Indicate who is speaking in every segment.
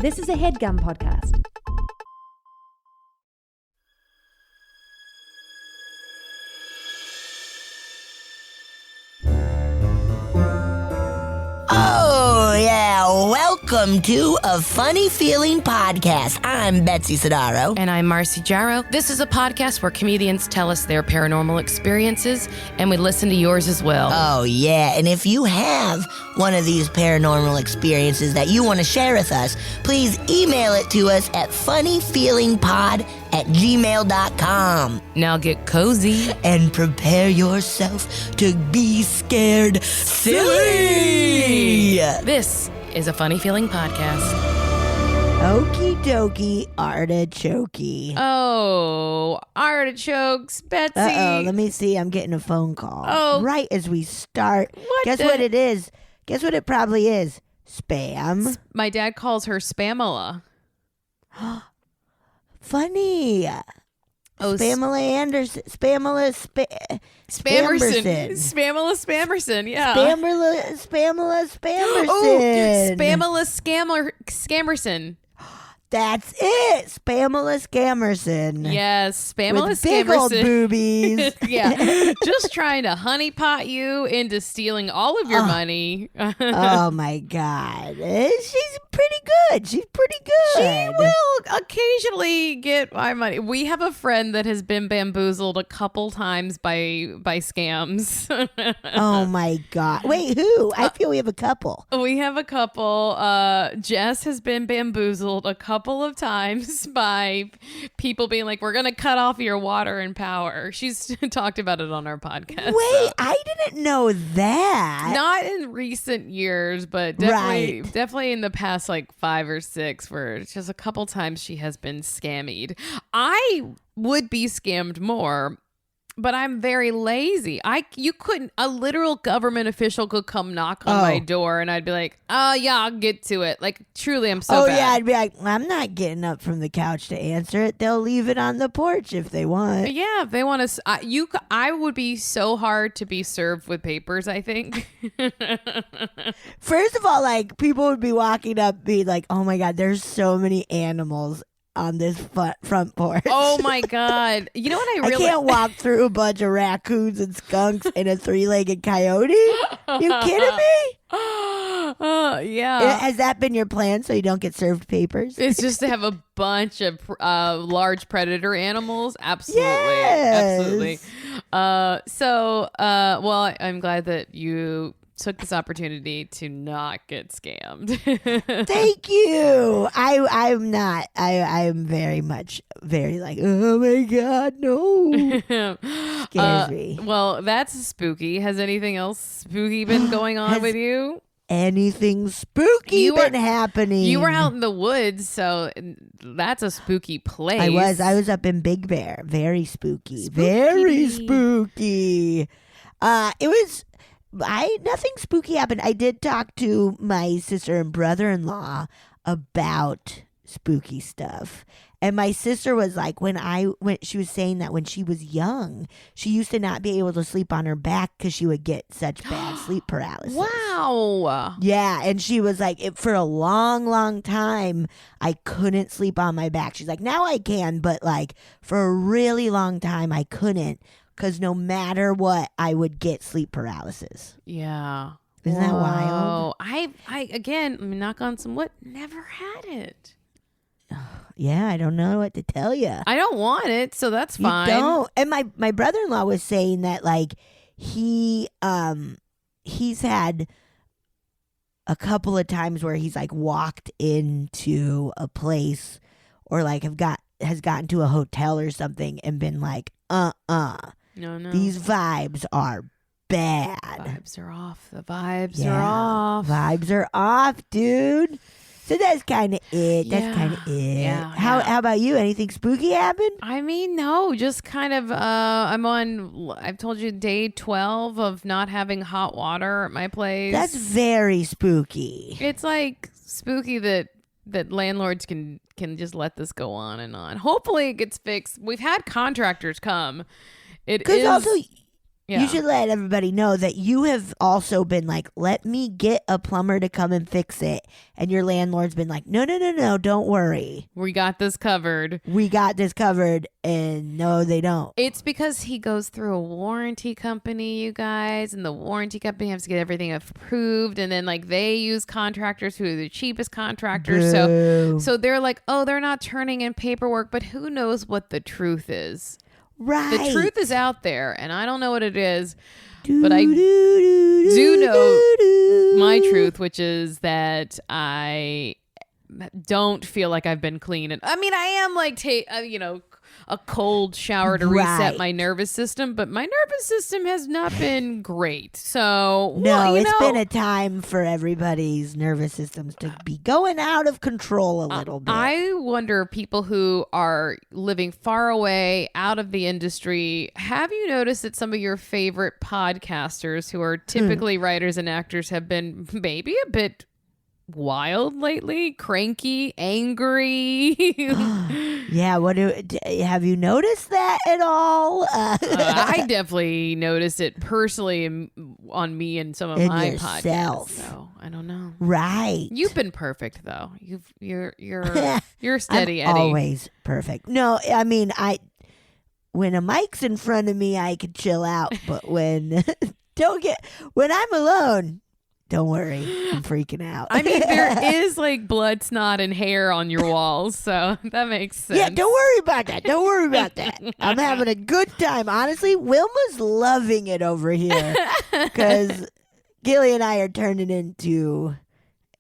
Speaker 1: This is a HeadGum podcast.
Speaker 2: Oh, yeah. Welcome to A Funny Feeling Podcast. I'm Betsy Sidaro.
Speaker 3: And I'm Marcy Jarrow. This is a podcast where comedians tell us their paranormal experiences, and we listen to yours as well.
Speaker 2: Oh, yeah. And if you have one of these paranormal experiences that you want to share with us, please email it to us at funnyfeelingpod@gmail.com.
Speaker 3: Now get cozy.
Speaker 2: And prepare yourself to be scared silly.
Speaker 3: This is a Funny Feeling podcast.
Speaker 2: Okie dokie artichokey.
Speaker 3: Oh, artichokes, Betsy.
Speaker 2: Uh-oh, let me see. I'm getting a phone call.
Speaker 3: Oh.
Speaker 2: Right as we start. Guess what it is? Guess what it probably is? Spam.
Speaker 3: My dad calls her Spamela.
Speaker 2: Funny.
Speaker 3: Oh,
Speaker 2: Spamela Anderson. Spamela
Speaker 3: Spammerson. Spamela Spammerson, yeah.
Speaker 2: Spamela Spammerson.
Speaker 3: Oh, Spamela Scammerson.
Speaker 2: That's it. Spamela Scammerson.
Speaker 3: Yes, Spamela
Speaker 2: With big old
Speaker 3: Scammerson.
Speaker 2: boobies.
Speaker 3: Yeah, just trying to honeypot you into stealing all of your money.
Speaker 2: Oh my God. She's pretty good. She's pretty good.
Speaker 3: She will occasionally get my money. We have a friend that has been bamboozled a couple times by scams.
Speaker 2: Oh my God. Wait, who? I feel we have a couple.
Speaker 3: We have a couple. Jess has been bamboozled a couple of times by people being like, we're going to cut off your water and power. She's talked about it on our podcast.
Speaker 2: Wait, I didn't know that.
Speaker 3: Not in recent years, but definitely in the past like 5 or 6, where it's just a couple times she has been scammied. I would be scammed more, but I'm very lazy. You couldn't, a literal government official could come knock on my door and I'd be like, oh yeah, I'll get to it. Like truly, I'm so bad.
Speaker 2: Yeah, I'd be like, I'm not getting up from the couch to answer it. They'll leave it on the porch if they want.
Speaker 3: Yeah, if they want to. I would be so hard to be served with papers, I think.
Speaker 2: First of all, like people would be walking up, be like, oh my God, there's so many animals on this front porch.
Speaker 3: Oh my God. You know what
Speaker 2: I can't walk through a bunch of raccoons and skunks and a 3-legged coyote. You kidding me?
Speaker 3: Yeah.
Speaker 2: Has that been your plan so you don't get served papers?
Speaker 3: It's just to have a bunch of large predator animals. Absolutely.
Speaker 2: Yes.
Speaker 3: Absolutely. Well, I'm glad that you took this opportunity to not get scammed.
Speaker 2: Thank you. I'm not. I'm very like, oh my God, no. Scares me.
Speaker 3: Well, that's spooky. Has anything else spooky been going on with you?
Speaker 2: Anything spooky been happening?
Speaker 3: You were out in the woods, so that's a spooky place.
Speaker 2: I was up in Big Bear. Very spooky. Very spooky. Nothing spooky happened. I did talk to my sister and brother-in-law about spooky stuff. And my sister was like, when she was saying that when she was young, she used to not be able to sleep on her back because she would get such bad sleep paralysis.
Speaker 3: Wow.
Speaker 2: Yeah. And she was like, for a long, long time, I couldn't sleep on my back. She's like, now I can, but like for a really long time, I couldn't. Because no matter what, I would get sleep paralysis.
Speaker 3: Yeah.
Speaker 2: Isn't that wild?
Speaker 3: I again, knock on some wood, never had it.
Speaker 2: Yeah, I don't know what to tell you.
Speaker 3: I don't want it, so that's fine.
Speaker 2: You don't. And my brother-in-law was saying that like he's had a couple of times where he's like walked into a place or like has gotten to a hotel or something and been like, No. These vibes are bad.
Speaker 3: Vibes are off. The vibes are off.
Speaker 2: Vibes are off, dude. So that's kind of it.
Speaker 3: Yeah.
Speaker 2: How about you? Anything spooky happen?
Speaker 3: I mean, no, just kind of, I've told you day 12 of not having hot water at my place.
Speaker 2: That's very spooky.
Speaker 3: It's like spooky that landlords can just let this go on and on. Hopefully it gets fixed. We've had contractors come. It is
Speaker 2: also You should let everybody know that you have also been like, let me get a plumber to come and fix it. And your landlord's been like, no, don't worry.
Speaker 3: We got this covered.
Speaker 2: And no, they don't.
Speaker 3: It's because he goes through a warranty company, you guys. And the warranty company has to get everything approved. And then like they use contractors who are the cheapest contractors. So they're like, oh, they're not turning in paperwork. But who knows what the truth is?
Speaker 2: Right.
Speaker 3: The truth is out there, and I don't know what it is, but I do know my truth, which is that I don't feel like I've been clean. And I mean, I am like, a cold shower to reset my nervous system, but my nervous system has not been great. So
Speaker 2: it's been a time for everybody's nervous systems to be going out of control a little bit.
Speaker 3: I wonder, people who are living far away out of the industry, have you noticed that some of your favorite podcasters who are typically writers and actors have been maybe a bit wild lately, cranky, angry?
Speaker 2: Yeah, have you noticed that at all?
Speaker 3: I definitely noticed it personally on me and some of my podcasts. So I don't know.
Speaker 2: Right.
Speaker 3: You've been perfect though. You're steady,
Speaker 2: I'm
Speaker 3: Eddie.
Speaker 2: always perfect. No, I mean when a mic's in front of me, I could chill out, but when I'm alone, don't worry, I'm freaking out.
Speaker 3: I mean, there is like blood, snot, and hair on your walls, so that makes sense.
Speaker 2: Yeah, don't worry about that. I'm having a good time. Honestly, Wilma's loving it over here because Gilly and I are turning into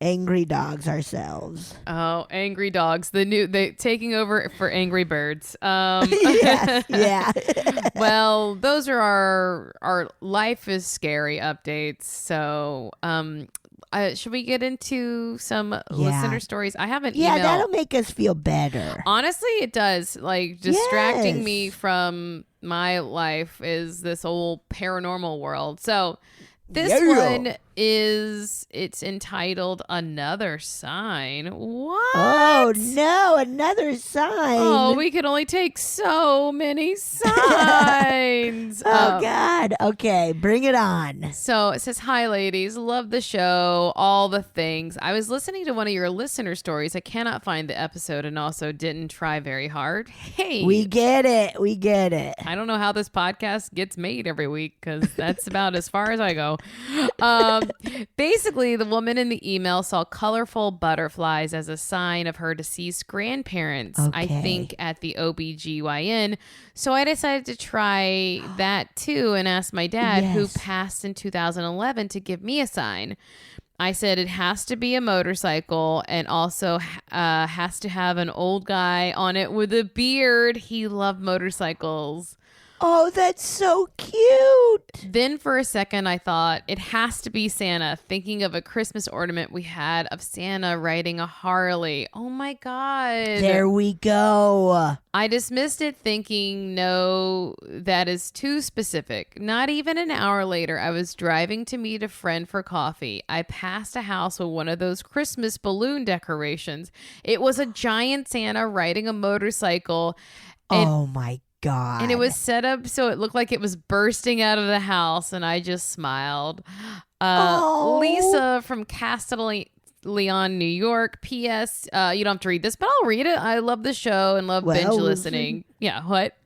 Speaker 2: angry dogs ourselves.
Speaker 3: Oh, angry dogs. They taking over for Angry Birds.
Speaker 2: Yes, yeah.
Speaker 3: Well, those are our life is scary updates. So, should we get into some listener stories? I have an email.
Speaker 2: Yeah, that'll make us feel better.
Speaker 3: Honestly, it does. Like distracting me from my life is this old paranormal world. So this one it's entitled Another Sign. What?
Speaker 2: Oh, no, another sign.
Speaker 3: Oh, we could only take so many signs.
Speaker 2: God. Okay, bring it on.
Speaker 3: So it says, hi, ladies. Love the show. All the things. I was listening to one of your listener stories. I cannot find the episode and also didn't try very hard. Hey.
Speaker 2: We get it.
Speaker 3: I don't know how this podcast gets made every week because that's about as far as I go. Basically, the woman in the email saw colorful butterflies as a sign of her deceased grandparents, I think at the OBGYN. So I decided to try that too and asked my dad, who passed in 2011, to give me a sign. I said it has to be a motorcycle and also has to have an old guy on it with a beard. He loved motorcycles.
Speaker 2: Oh, that's so cute.
Speaker 3: Then for a second, I thought it has to be Santa, thinking of a Christmas ornament we had of Santa riding a Harley. Oh, my God.
Speaker 2: There we go.
Speaker 3: I dismissed it thinking, no, that is too specific. Not even an hour later, I was driving to meet a friend for coffee. I passed a house with one of those Christmas balloon decorations. It was a giant Santa riding a motorcycle.
Speaker 2: Oh, my God.
Speaker 3: And it was set up so it looked like it was bursting out of the house, and I just smiled. Lisa from Castellon, New York. P.S. You don't have to read this, but I'll read it. I love the show and love binge listening. Yeah, what?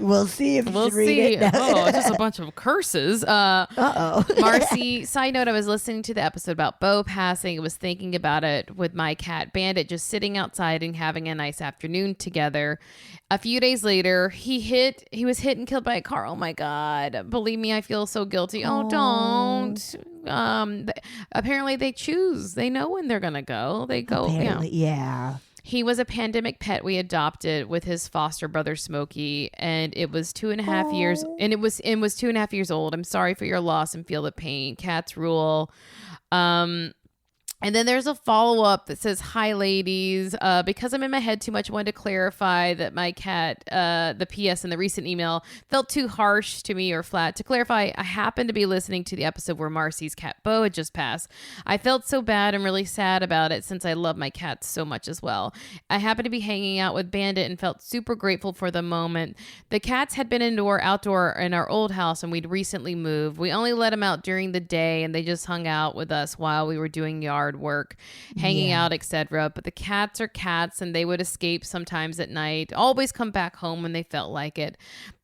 Speaker 2: We'll see if
Speaker 3: we'll
Speaker 2: you read it.
Speaker 3: Oh, it's just a bunch of curses. Marcy, side note, I was listening to the episode about Bo passing. I was thinking about it with my cat Bandit, just sitting outside and having a nice afternoon together. A few days later, he was hit and killed by a car. Oh my God. Believe me, I feel so guilty. Oh, don't. Apparently they choose. They know when they're going to go. They go.
Speaker 2: Apparently, yeah.
Speaker 3: He was a pandemic pet we adopted with his foster brother Smokey, and it was 2.5 years. And it was 2.5 years old. I'm sorry for your loss and feel the pain. Cats rule. And then there's a follow-up that says, hi, ladies. Because I'm in my head too much, I wanted to clarify that my cat, the PS in the recent email, felt too harsh to me or flat. To clarify, I happened to be listening to the episode where Marcy's cat, Bo, had just passed. I felt so bad and really sad about it since I love my cats so much as well. I happened to be hanging out with Bandit and felt super grateful for the moment. The cats had been outdoor in our old house, and we'd recently moved. We only let them out during the day, and they just hung out with us while we were doing yard work, hanging out, etc. But the cats are cats, and they would escape sometimes at night, always come back home when they felt like it.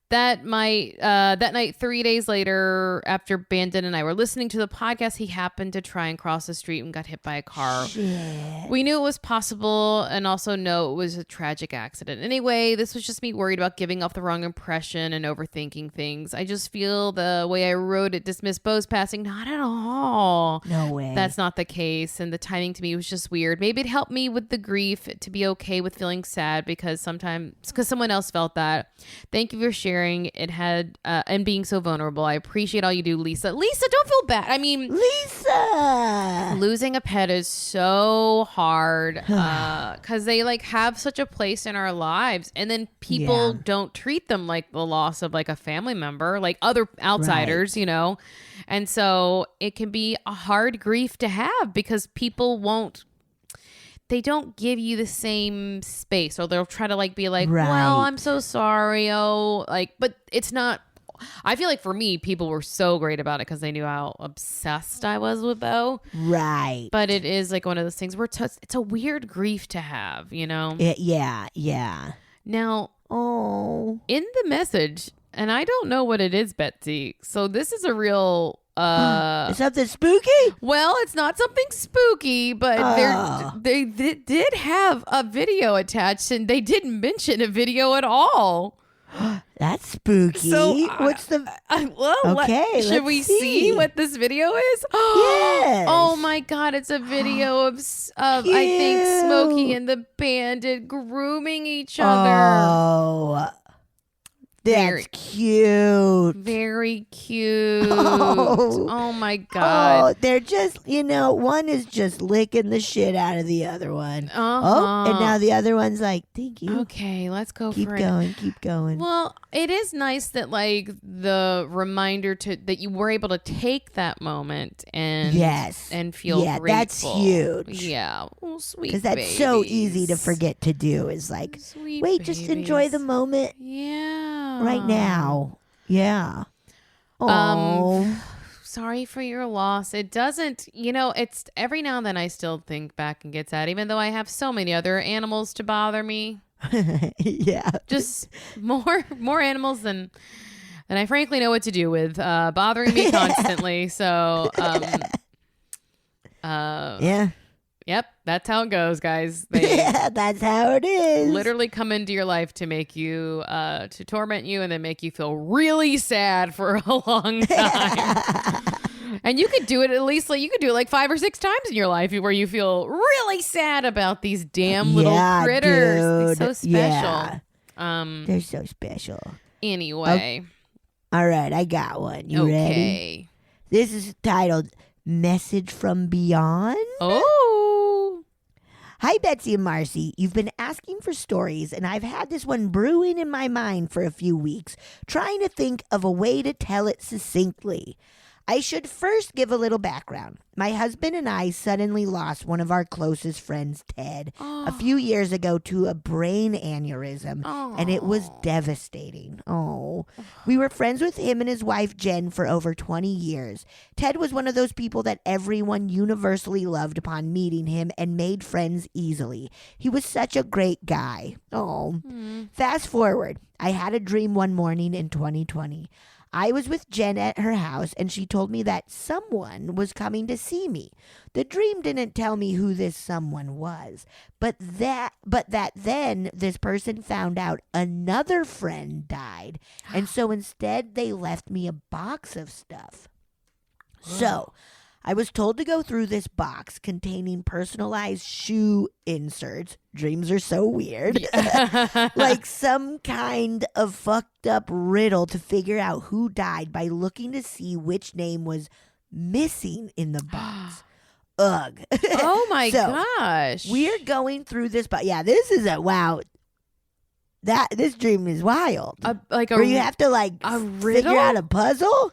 Speaker 3: That night, 3 days later, after Bandit and I were listening to the podcast, he happened to try and cross the street and got hit by a car.
Speaker 2: Shit.
Speaker 3: We knew it was possible and also know it was a tragic accident. Anyway, this was just me worried about giving off the wrong impression and overthinking things. I just feel the way I wrote it dismissed Bo's passing. Not at all.
Speaker 2: No way.
Speaker 3: That's not the case. And the timing to me was just weird. Maybe it helped me with the grief to be okay with feeling sad because someone else felt that. Thank you for sharing it had and being so vulnerable. I appreciate all you do, Lisa. Lisa, don't feel bad. I mean,
Speaker 2: Lisa,
Speaker 3: losing a pet is so hard because they like have such a place in our lives, and then people don't treat them like the loss of like a family member, like other outsiders, you know. And so it can be a hard grief to have because people they don't give you the same space, or they'll try to like be like, well, I'm so sorry. Oh, like, but it's not, I feel like for me, people were so great about it because they knew how obsessed I was with Bo.
Speaker 2: Right.
Speaker 3: But it is like one of those things where it's a weird grief to have, you know?
Speaker 2: Yeah.
Speaker 3: Now, in the message, and I don't know what it is, Betsy. So this is a real...
Speaker 2: is something spooky?
Speaker 3: Well, it's not something spooky, but they did have a video attached, and they didn't mention a video at all.
Speaker 2: That's spooky. So, what's the... okay,
Speaker 3: should we see what this video is?
Speaker 2: Yes.
Speaker 3: Oh my God, it's a video of I think Smokey and the Bandit grooming each other.
Speaker 2: Oh, that's cute.
Speaker 3: Very cute. Oh my God.
Speaker 2: Oh, they're just, one is just licking the shit out of the other one. Oh, and now the other one's like, thank you.
Speaker 3: Okay, let's go
Speaker 2: keep
Speaker 3: for it.
Speaker 2: Keep going.
Speaker 3: Well, it is nice that like the reminder that you were able to take that moment and feel grateful.
Speaker 2: That's huge.
Speaker 3: Yeah. Oh, sweet.
Speaker 2: Because that's so easy to forget to do is like, just enjoy the moment.
Speaker 3: Yeah.
Speaker 2: Right now. Yeah. Oh.
Speaker 3: Sorry for your loss. It doesn't, it's every now and then I still think back and get sad, even though I have so many other animals to bother me.
Speaker 2: Yeah.
Speaker 3: Just more animals than I frankly know what to do with, bothering me constantly. So,
Speaker 2: yeah.
Speaker 3: Yep, that's how it goes, guys.
Speaker 2: That's how it is.
Speaker 3: Literally come into your life to make you, to torment you and then make you feel really sad for a long time. And you could do it at least, like, you could do it like 5 or 6 times in your life where you feel really sad about these damn little critters. They're so special.
Speaker 2: Yeah. They're so special.
Speaker 3: Anyway.
Speaker 2: All right, I got one. You ready? This is titled Message from Beyond.
Speaker 3: Oh.
Speaker 2: Hi, Betsy and Marcy. You've been asking for stories, and I've had this one brewing in my mind for a few weeks, trying to think of a way to tell it succinctly. I should first give a little background. My husband and I suddenly lost one of our closest friends, Ted, a few years ago to a brain aneurysm, and it was devastating. We were friends with him and his wife, Jen, for over 20 years. Ted was one of those people that everyone universally loved upon meeting him and made friends easily. He was such a great guy. Fast forward, I had a dream one morning in 2020. I was with Jen at her house, and she told me that someone was coming to see me. The dream didn't tell me who this someone was, but that then this person found out another friend died, and so instead they left me a box of stuff. So I was told to go through this box containing personalized shoe inserts. Dreams are so weird. Like some kind of fucked up riddle to figure out who died by looking to see which name was missing in the box. ugh.
Speaker 3: Oh my
Speaker 2: So,
Speaker 3: gosh.
Speaker 2: We're going through this, but yeah, this is a wow. This dream is wild. Where you have to like figure out a puzzle.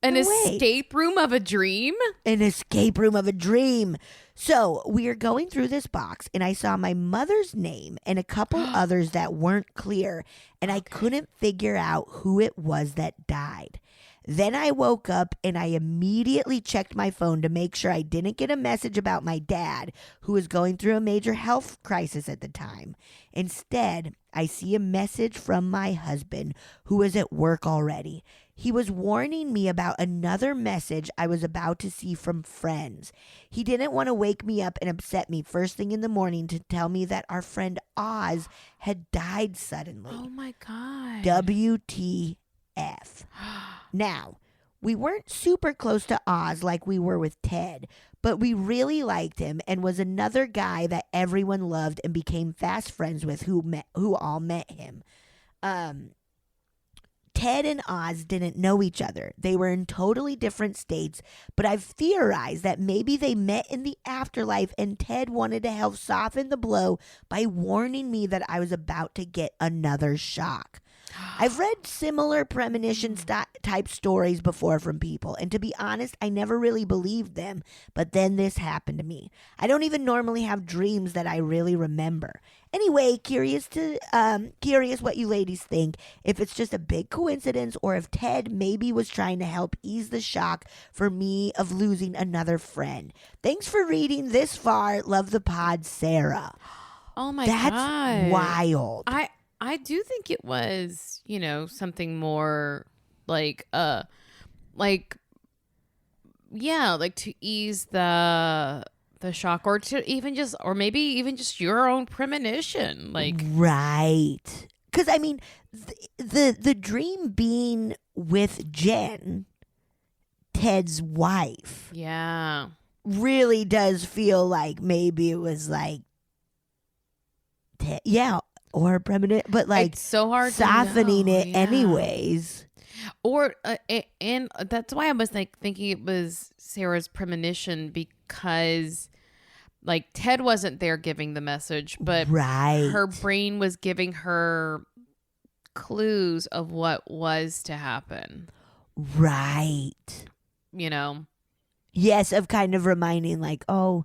Speaker 3: An escape room of a dream?
Speaker 2: An escape room of a dream. So we are going through this box, and I saw my mother's name and a couple others that weren't clear, and I couldn't figure out who it was that died. Then I woke up, and I immediately checked my phone to make sure I didn't get a message about my dad, who was going through a major health crisis at the time. Instead, I see a message from my husband, who was at work already. He was warning me about another message I was about to see from friends. He didn't want to wake me up and upset me first thing in the morning to tell me that our friend Oz had died suddenly.
Speaker 3: Oh my God.
Speaker 2: WTF. Now, we weren't super close to Oz like we were with Ted, but we really liked him and was another guy that everyone loved and became fast friends with who all met him. Ted and Oz didn't know each other. They were in totally different states, but I've theorized that maybe they met in the afterlife and Ted wanted to help soften the blow by warning me that I was about to get another shock. I've read similar premonition type stories before from people, and to be honest, I never really believed them, but then this happened to me. I don't even normally have dreams that I really remember. Anyway, curious what you ladies think, if it's just a big coincidence or if Ted maybe was trying to help ease the shock for me of losing another friend. Thanks for reading this far. Love the pod, Sarah.
Speaker 3: Oh my
Speaker 2: God.
Speaker 3: God.
Speaker 2: That's wild.
Speaker 3: I do think it was, something more like to ease the shock, or to maybe even just your own premonition,
Speaker 2: right. Because I mean, the dream being with Jen, Ted's wife, really does feel like maybe it was like or premonition, but like
Speaker 3: it's so hard
Speaker 2: softening
Speaker 3: to know.
Speaker 2: it anyways.
Speaker 3: Or and that's why I was thinking it was Sarah's premonition, because like Ted wasn't there giving the message, but her brain was giving her clues of what was to happen.
Speaker 2: Right. Yes, of kind of reminding like, oh,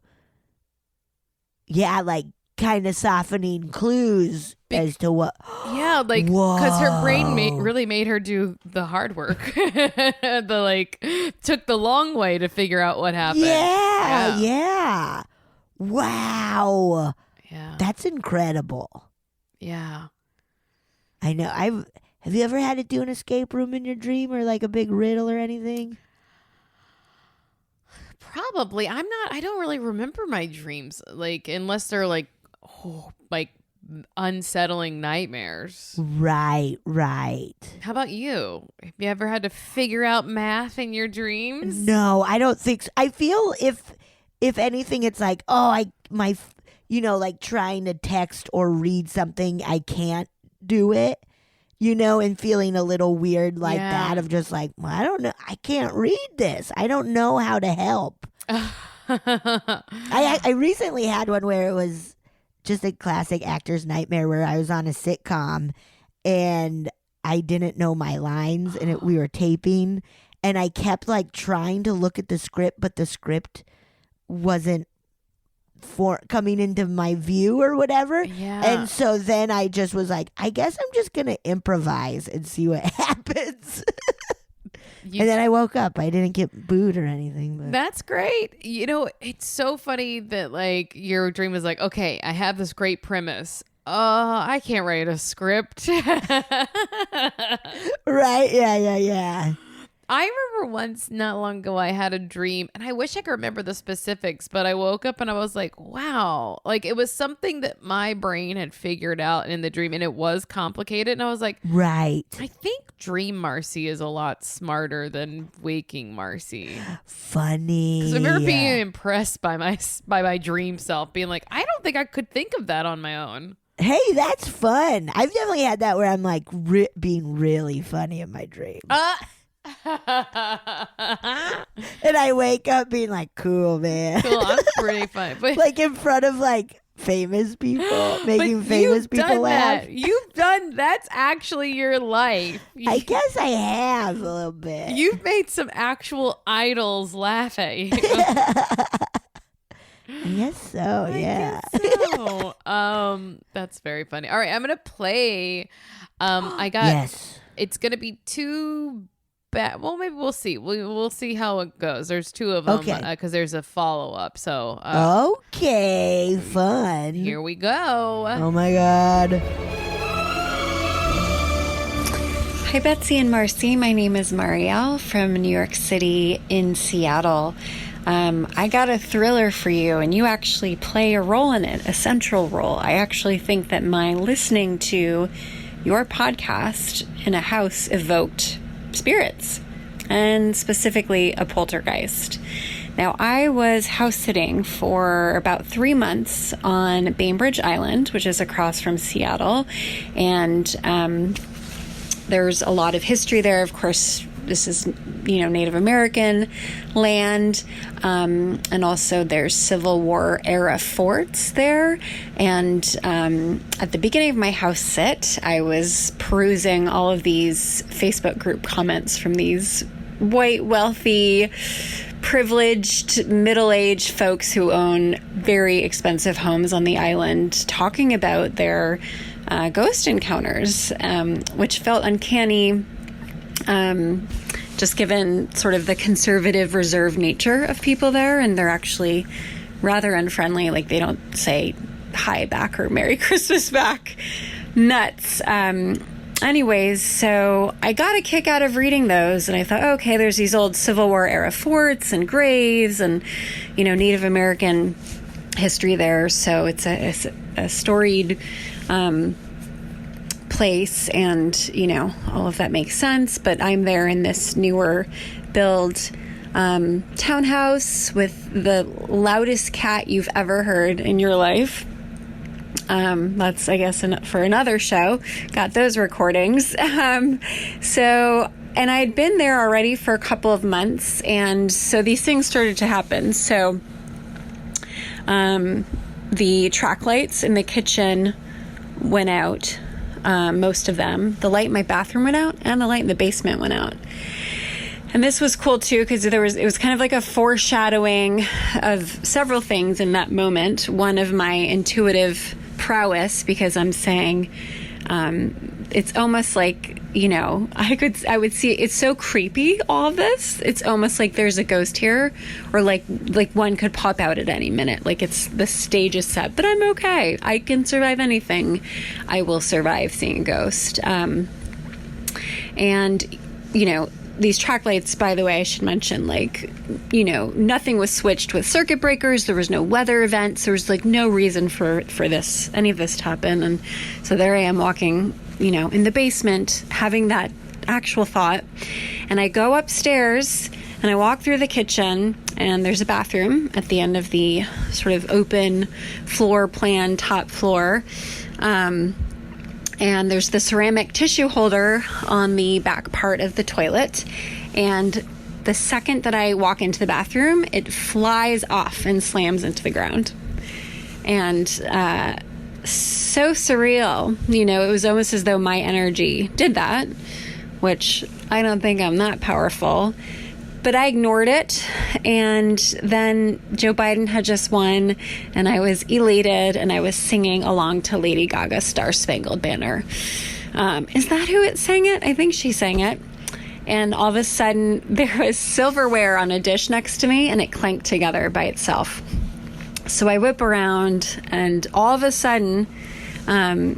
Speaker 2: yeah, like kind of softening clues as to what.
Speaker 3: Yeah, like because her brain really made her do the hard work. Took the long way to figure out what happened.
Speaker 2: Yeah. Wow.
Speaker 3: Yeah.
Speaker 2: That's incredible.
Speaker 3: Yeah.
Speaker 2: I know. Have you ever had to do an escape room in your dream, or like a big riddle or anything?
Speaker 3: Probably. I don't really remember my dreams, unless they're unsettling nightmares.
Speaker 2: Right.
Speaker 3: How about you? Have you ever had to figure out math in your dreams?
Speaker 2: No, I don't think so. I feel if anything, it's like, like trying to text or read something, I can't do it, and feeling a little weird like that of just like, well, I don't know. I can't read this. I don't know how to help. I recently had one where it was just a classic actor's nightmare where I was on a sitcom and I didn't know my lines and we were taping, and I kept like trying to look at the script, but the script wasn't coming into my view or whatever.
Speaker 3: Yeah.
Speaker 2: And so then I just was like, I guess I'm just going to improvise and see what happens. And then I woke up. I didn't get booed or anything. But.
Speaker 3: That's great. It's so funny that your dream was like, okay, I have this great premise. I can't write a script.
Speaker 2: Right. Yeah.
Speaker 3: I remember once not long ago I had a dream, and I wish I could remember the specifics, but I woke up and I was like, wow. It was something that my brain had figured out in the dream, and it was complicated. And I was like,
Speaker 2: right.
Speaker 3: I think Dream Marcy is a lot smarter than Waking Marcy.
Speaker 2: Funny.
Speaker 3: Because I remember being impressed by my dream self, being like, I don't think I could think of that on my own.
Speaker 2: Hey, that's fun. I've definitely had that where I'm like being really funny in my dreams. And I wake up being like, cool, man.
Speaker 3: Cool, I'm pretty fun. But
Speaker 2: like in front of like famous people, making famous people laugh.
Speaker 3: You've done that's actually your life.
Speaker 2: I guess I have a little bit.
Speaker 3: You've made some actual idols laugh at you.
Speaker 2: I guess so, yeah.
Speaker 3: I guess so. That's very funny. All right, I'm gonna play. I got.
Speaker 2: Yes.
Speaker 3: It's gonna be two. Well, maybe we'll see. We'll see how it goes. There's two of them because there's a follow up. So
Speaker 2: okay, fun.
Speaker 3: Here we go.
Speaker 2: Oh my god.
Speaker 1: Hi, Betsy and Marcy. My name is Marielle from New York City in Seattle. I got a thriller for you, and you actually play a role in it, a central role. I actually think that my listening to your podcast in a house evoked spirits, and specifically a poltergeist. Now, I was house sitting for about 3 months on Bainbridge Island, which is across from Seattle, and there's a lot of history there. Of course, this is, Native American land, and also there's Civil War era forts there. And at the beginning of my house sit, I was perusing all of these Facebook group comments from these white, wealthy, privileged, middle-aged folks who own very expensive homes on the island, talking about their ghost encounters, which felt uncanny. Just given sort of the conservative, reserved nature of people there, and they're actually rather unfriendly. Like, they don't say hi back or Merry Christmas back. Nuts. Anyways, so I got a kick out of reading those, and I thought, okay, there's these old Civil War era forts and graves and, Native American history there. So it's a storied place, and all of that makes sense. But I'm there in this newer build townhouse with the loudest cat you've ever heard in your life. That's, I guess, for another show. Got those recordings. And I'd been there already for a couple of months, and so these things started to happen. So the track lights in the kitchen went out. Most of them. The light in my bathroom went out, and the light in the basement went out. And this was cool too, because it was kind of like a foreshadowing of several things in that moment. One of my intuitive prowess, because I'm saying, it's almost like, I would see it's so creepy, all of this. It's almost like there's a ghost here, or like one could pop out at any minute. Like, the stage is set, but I'm okay. I can survive anything. I will survive seeing a ghost. And these track lights, by the way, I should mention, nothing was switched with circuit breakers. There was no weather events. There was no reason for any of this to happen. And so there I am walking, in the basement, having that actual thought. And I go upstairs and I walk through the kitchen, and there's a bathroom at the end of the sort of open floor plan, top floor. And there's the ceramic tissue holder on the back part of the toilet. And the second that I walk into the bathroom, it flies off and slams into the ground. And so surreal. It was almost as though my energy did that, which I don't think I'm that powerful. But I ignored it, and then Joe Biden had just won, and I was elated, and I was singing along to Lady Gaga's Star Spangled Banner. Is that who it sang it? I think she sang it. And all of a sudden, there was silverware on a dish next to me, and it clanked together by itself. So I whip around, and all of a sudden, I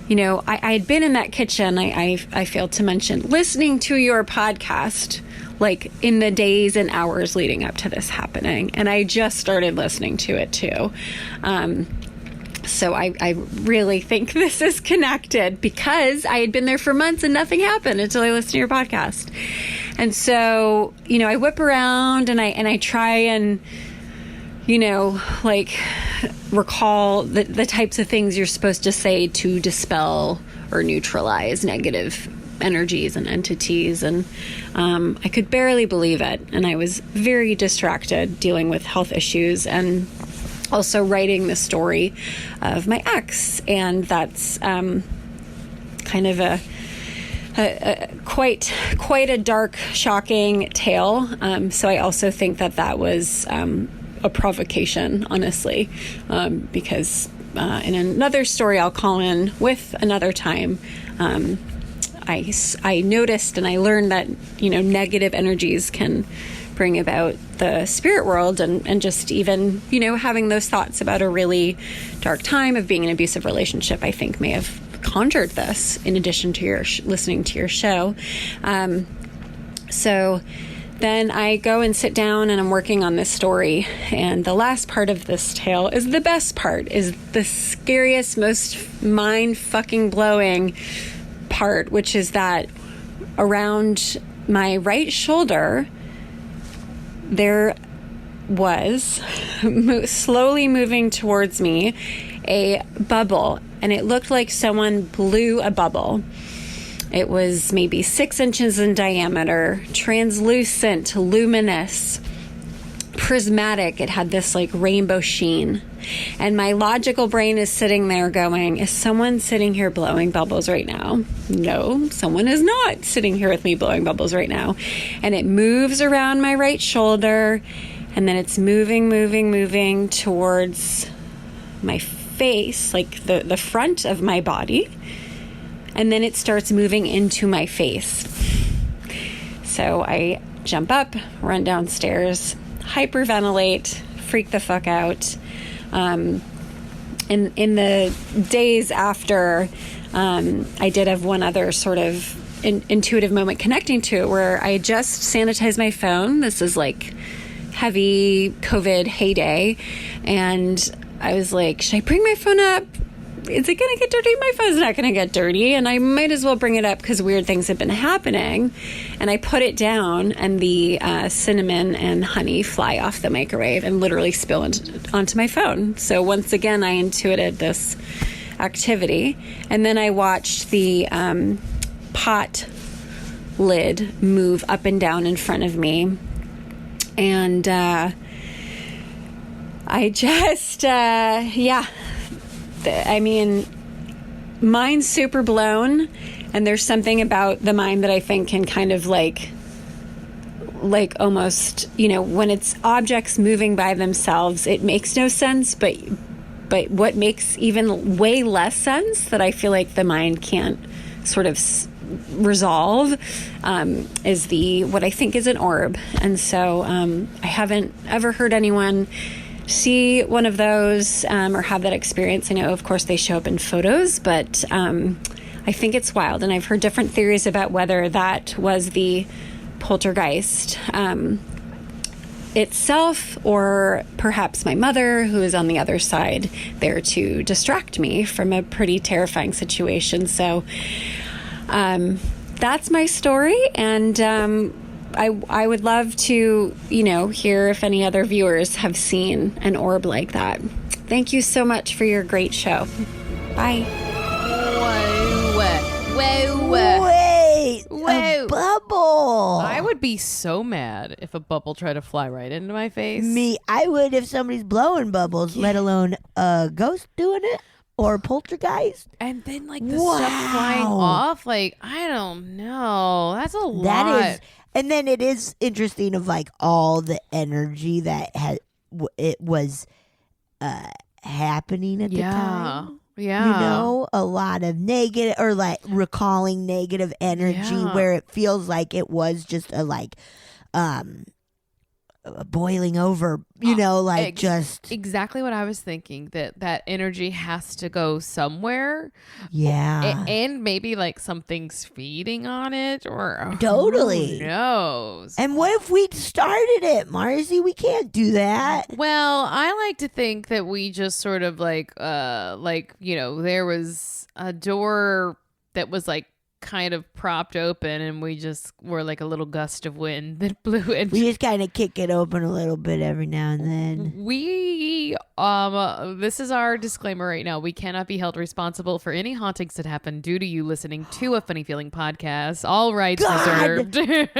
Speaker 1: had been in that kitchen, I failed to mention, listening to your podcast, in the days and hours leading up to this happening. And I just started listening to it too. So I really think this is connected, because I had been there for months and nothing happened until I listened to your podcast. And so, I whip around and I try and, recall the types of things you're supposed to say to dispel or neutralize negative energies and entities, and I could barely believe it. And I was very distracted dealing with health issues and also writing the story of my ex. And that's kind of a quite a dark, shocking tale. So I also think that was a provocation, honestly, because in another story I'll call in with another time, I noticed and I learned that, negative energies can bring about the spirit world, and just even, having those thoughts about a really dark time of being in an abusive relationship, I think may have conjured this in addition to your listening to your show. So then I go and sit down and I'm working on this story, and the last part of this tale is the best part, is the scariest, most mind-fucking blowing part, which is that around my right shoulder there was slowly moving towards me a bubble, and it looked like someone blew a bubble. It was maybe 6 inches in diameter, translucent, luminous, prismatic. It had this like rainbow sheen. And my logical brain is sitting there going, is someone sitting here blowing bubbles right now? No, someone is not sitting here with me blowing bubbles right now. And it moves around my right shoulder, and then it's moving towards my face, like the front of my body. And then it starts moving into my face. So I jump up, run downstairs, hyperventilate, freak the fuck out. In the days after, I did have one other sort of intuitive moment connecting to it, where I just sanitized my phone. This is like heavy COVID heyday. And I was like, should I bring my phone up? Is it going to get dirty? My phone's not going to get dirty. And I might as well bring it up because weird things have been happening. And I put it down, and the cinnamon and honey fly off the microwave and literally spill onto my phone. So once again, I intuited this activity. And then I watched the pot lid move up and down in front of me. And I just, I mean, mind's super blown, and there's something about the mind that I think can kind of like almost, when it's objects moving by themselves, it makes no sense, but what makes even way less sense that I feel like the mind can't sort of resolve is what I think is an orb. And so I haven't ever heard anyone see one of those or have that experience. I know, of course, they show up in photos, but I think it's wild. And I've heard different theories about whether that was the poltergeist itself, or perhaps my mother, who is on the other side there to distract me from a pretty terrifying situation. So that's my story. And I would love to, hear if any other viewers have seen an orb like that. Thank you so much for your great show. Bye.
Speaker 2: Wait, a bubble.
Speaker 3: I would be so mad if a bubble tried to fly right into my face.
Speaker 2: I would if somebody's blowing bubbles, let alone a ghost doing it. Or poltergeist.
Speaker 3: And then the stuff flying off, I don't know. That's a lot.
Speaker 2: That is, and then it is interesting of all the energy that it was happening at the time.
Speaker 3: Yeah.
Speaker 2: A lot of negative, or recalling negative energy where it feels like it was just boiling over, just
Speaker 3: exactly what I was thinking, that energy has to go somewhere.
Speaker 2: Yeah.
Speaker 3: And maybe something's feeding on it, or
Speaker 2: totally.
Speaker 3: Who knows?
Speaker 2: And what if we started it, Marcy? We can't do that.
Speaker 3: Well, I like to think that we just sort of there was a door that was kind of propped open, and we just were like a little gust of wind that blew in.
Speaker 2: We just kind of kick it open a little bit every now and then.
Speaker 3: We this is our disclaimer right now. We cannot be held responsible for any hauntings that happen due to you listening to a Funny Feeling podcast. All rights reserved.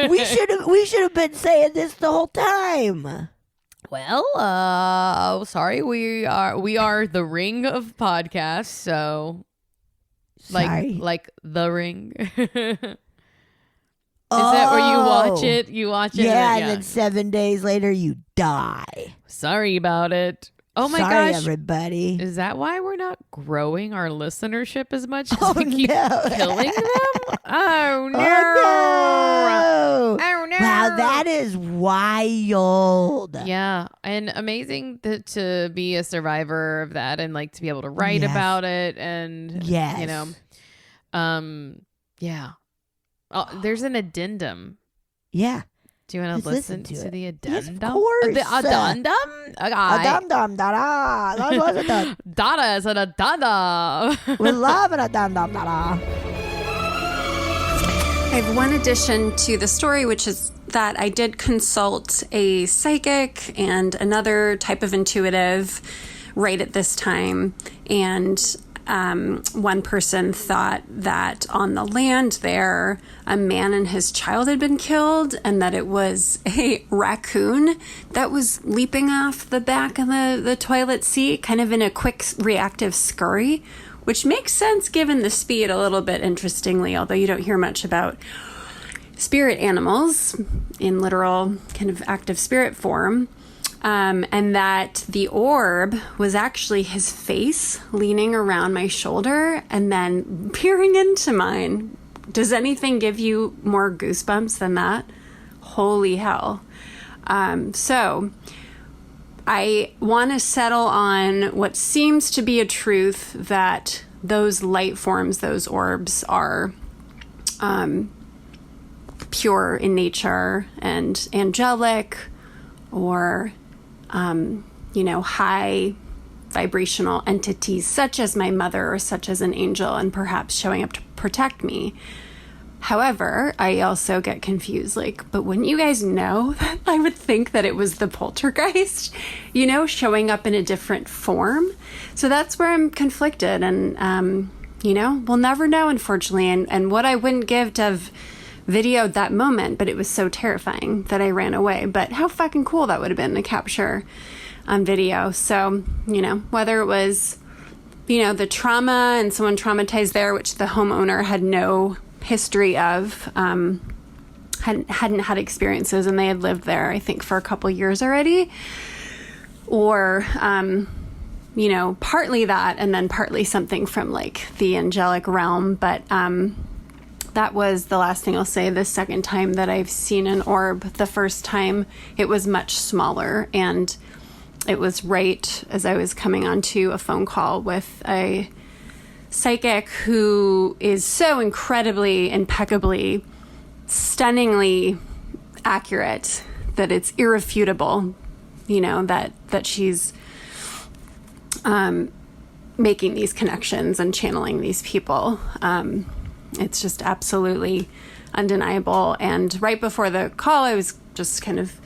Speaker 2: we should have been saying this the whole time.
Speaker 3: Well, sorry, we are the Ring of podcasts, so like The Ring. Is that where you watch it? You watch it?
Speaker 2: Yeah, and then 7 days later you die.
Speaker 3: Sorry about it. Oh my
Speaker 2: Sorry,
Speaker 3: gosh,
Speaker 2: everybody.
Speaker 3: Is that why we're not growing our listenership as much?
Speaker 2: Oh,
Speaker 3: we keep
Speaker 2: no.
Speaker 3: killing them? Oh no.
Speaker 2: Oh, no.
Speaker 3: Oh no.
Speaker 2: Wow, that is wild.
Speaker 3: Yeah, and amazing to be a survivor of that, and like to be able to write
Speaker 2: Yes.
Speaker 3: about it, and
Speaker 2: Yes.
Speaker 3: you know, yeah. Oh, there's an addendum.
Speaker 2: Yeah.
Speaker 3: Do you want
Speaker 2: Let's
Speaker 3: to listen
Speaker 2: to
Speaker 3: to
Speaker 2: it.
Speaker 3: the
Speaker 2: Yes,
Speaker 3: addendum?
Speaker 2: of course.
Speaker 3: The addendum?
Speaker 2: Dum da. That was a dum.
Speaker 3: Dada is an addendum.
Speaker 2: We love it. Dum da.
Speaker 1: I have one addition to the story, which is that I did consult a psychic and another type of intuitive right at this time. And one person thought that on the land there, a man and his child had been killed, and that it was a raccoon that was leaping off the back of the toilet seat, kind of in a quick reactive scurry, which makes sense given the speed a little bit, interestingly, although you don't hear much about spirit animals in literal kind of active spirit form. And that the orb was actually his face leaning around my shoulder and then peering into mine. Does anything give you more goosebumps than that? Holy hell. So I want to settle on what seems to be a truth, that those light forms, those orbs, are pure in nature and angelic, or high vibrational entities such as my mother or such as an angel, and perhaps showing up to protect me. However, I also get confused, but wouldn't you guys know that I would think that it was the poltergeist, showing up in a different form? So that's where I'm conflicted, and, we'll never know, unfortunately. And what I wouldn't give to have videoed that moment, but it was so terrifying that I ran away. But how fucking cool that would have been to capture on video. So, whether it was, the trauma and someone traumatized there, which the homeowner had no history of, hadn't had experiences, and they had lived there, I think, for a couple years already, or, partly that, and then partly something from the angelic realm. But, that was the last thing I'll say. The second time that I've seen an orb, the first time it was much smaller, and it was right as I was coming onto a phone call with a psychic who is so incredibly, impeccably, stunningly accurate that it's irrefutable, that she's making these connections and channeling these people. It's just absolutely undeniable. And right before the call, I was just kind of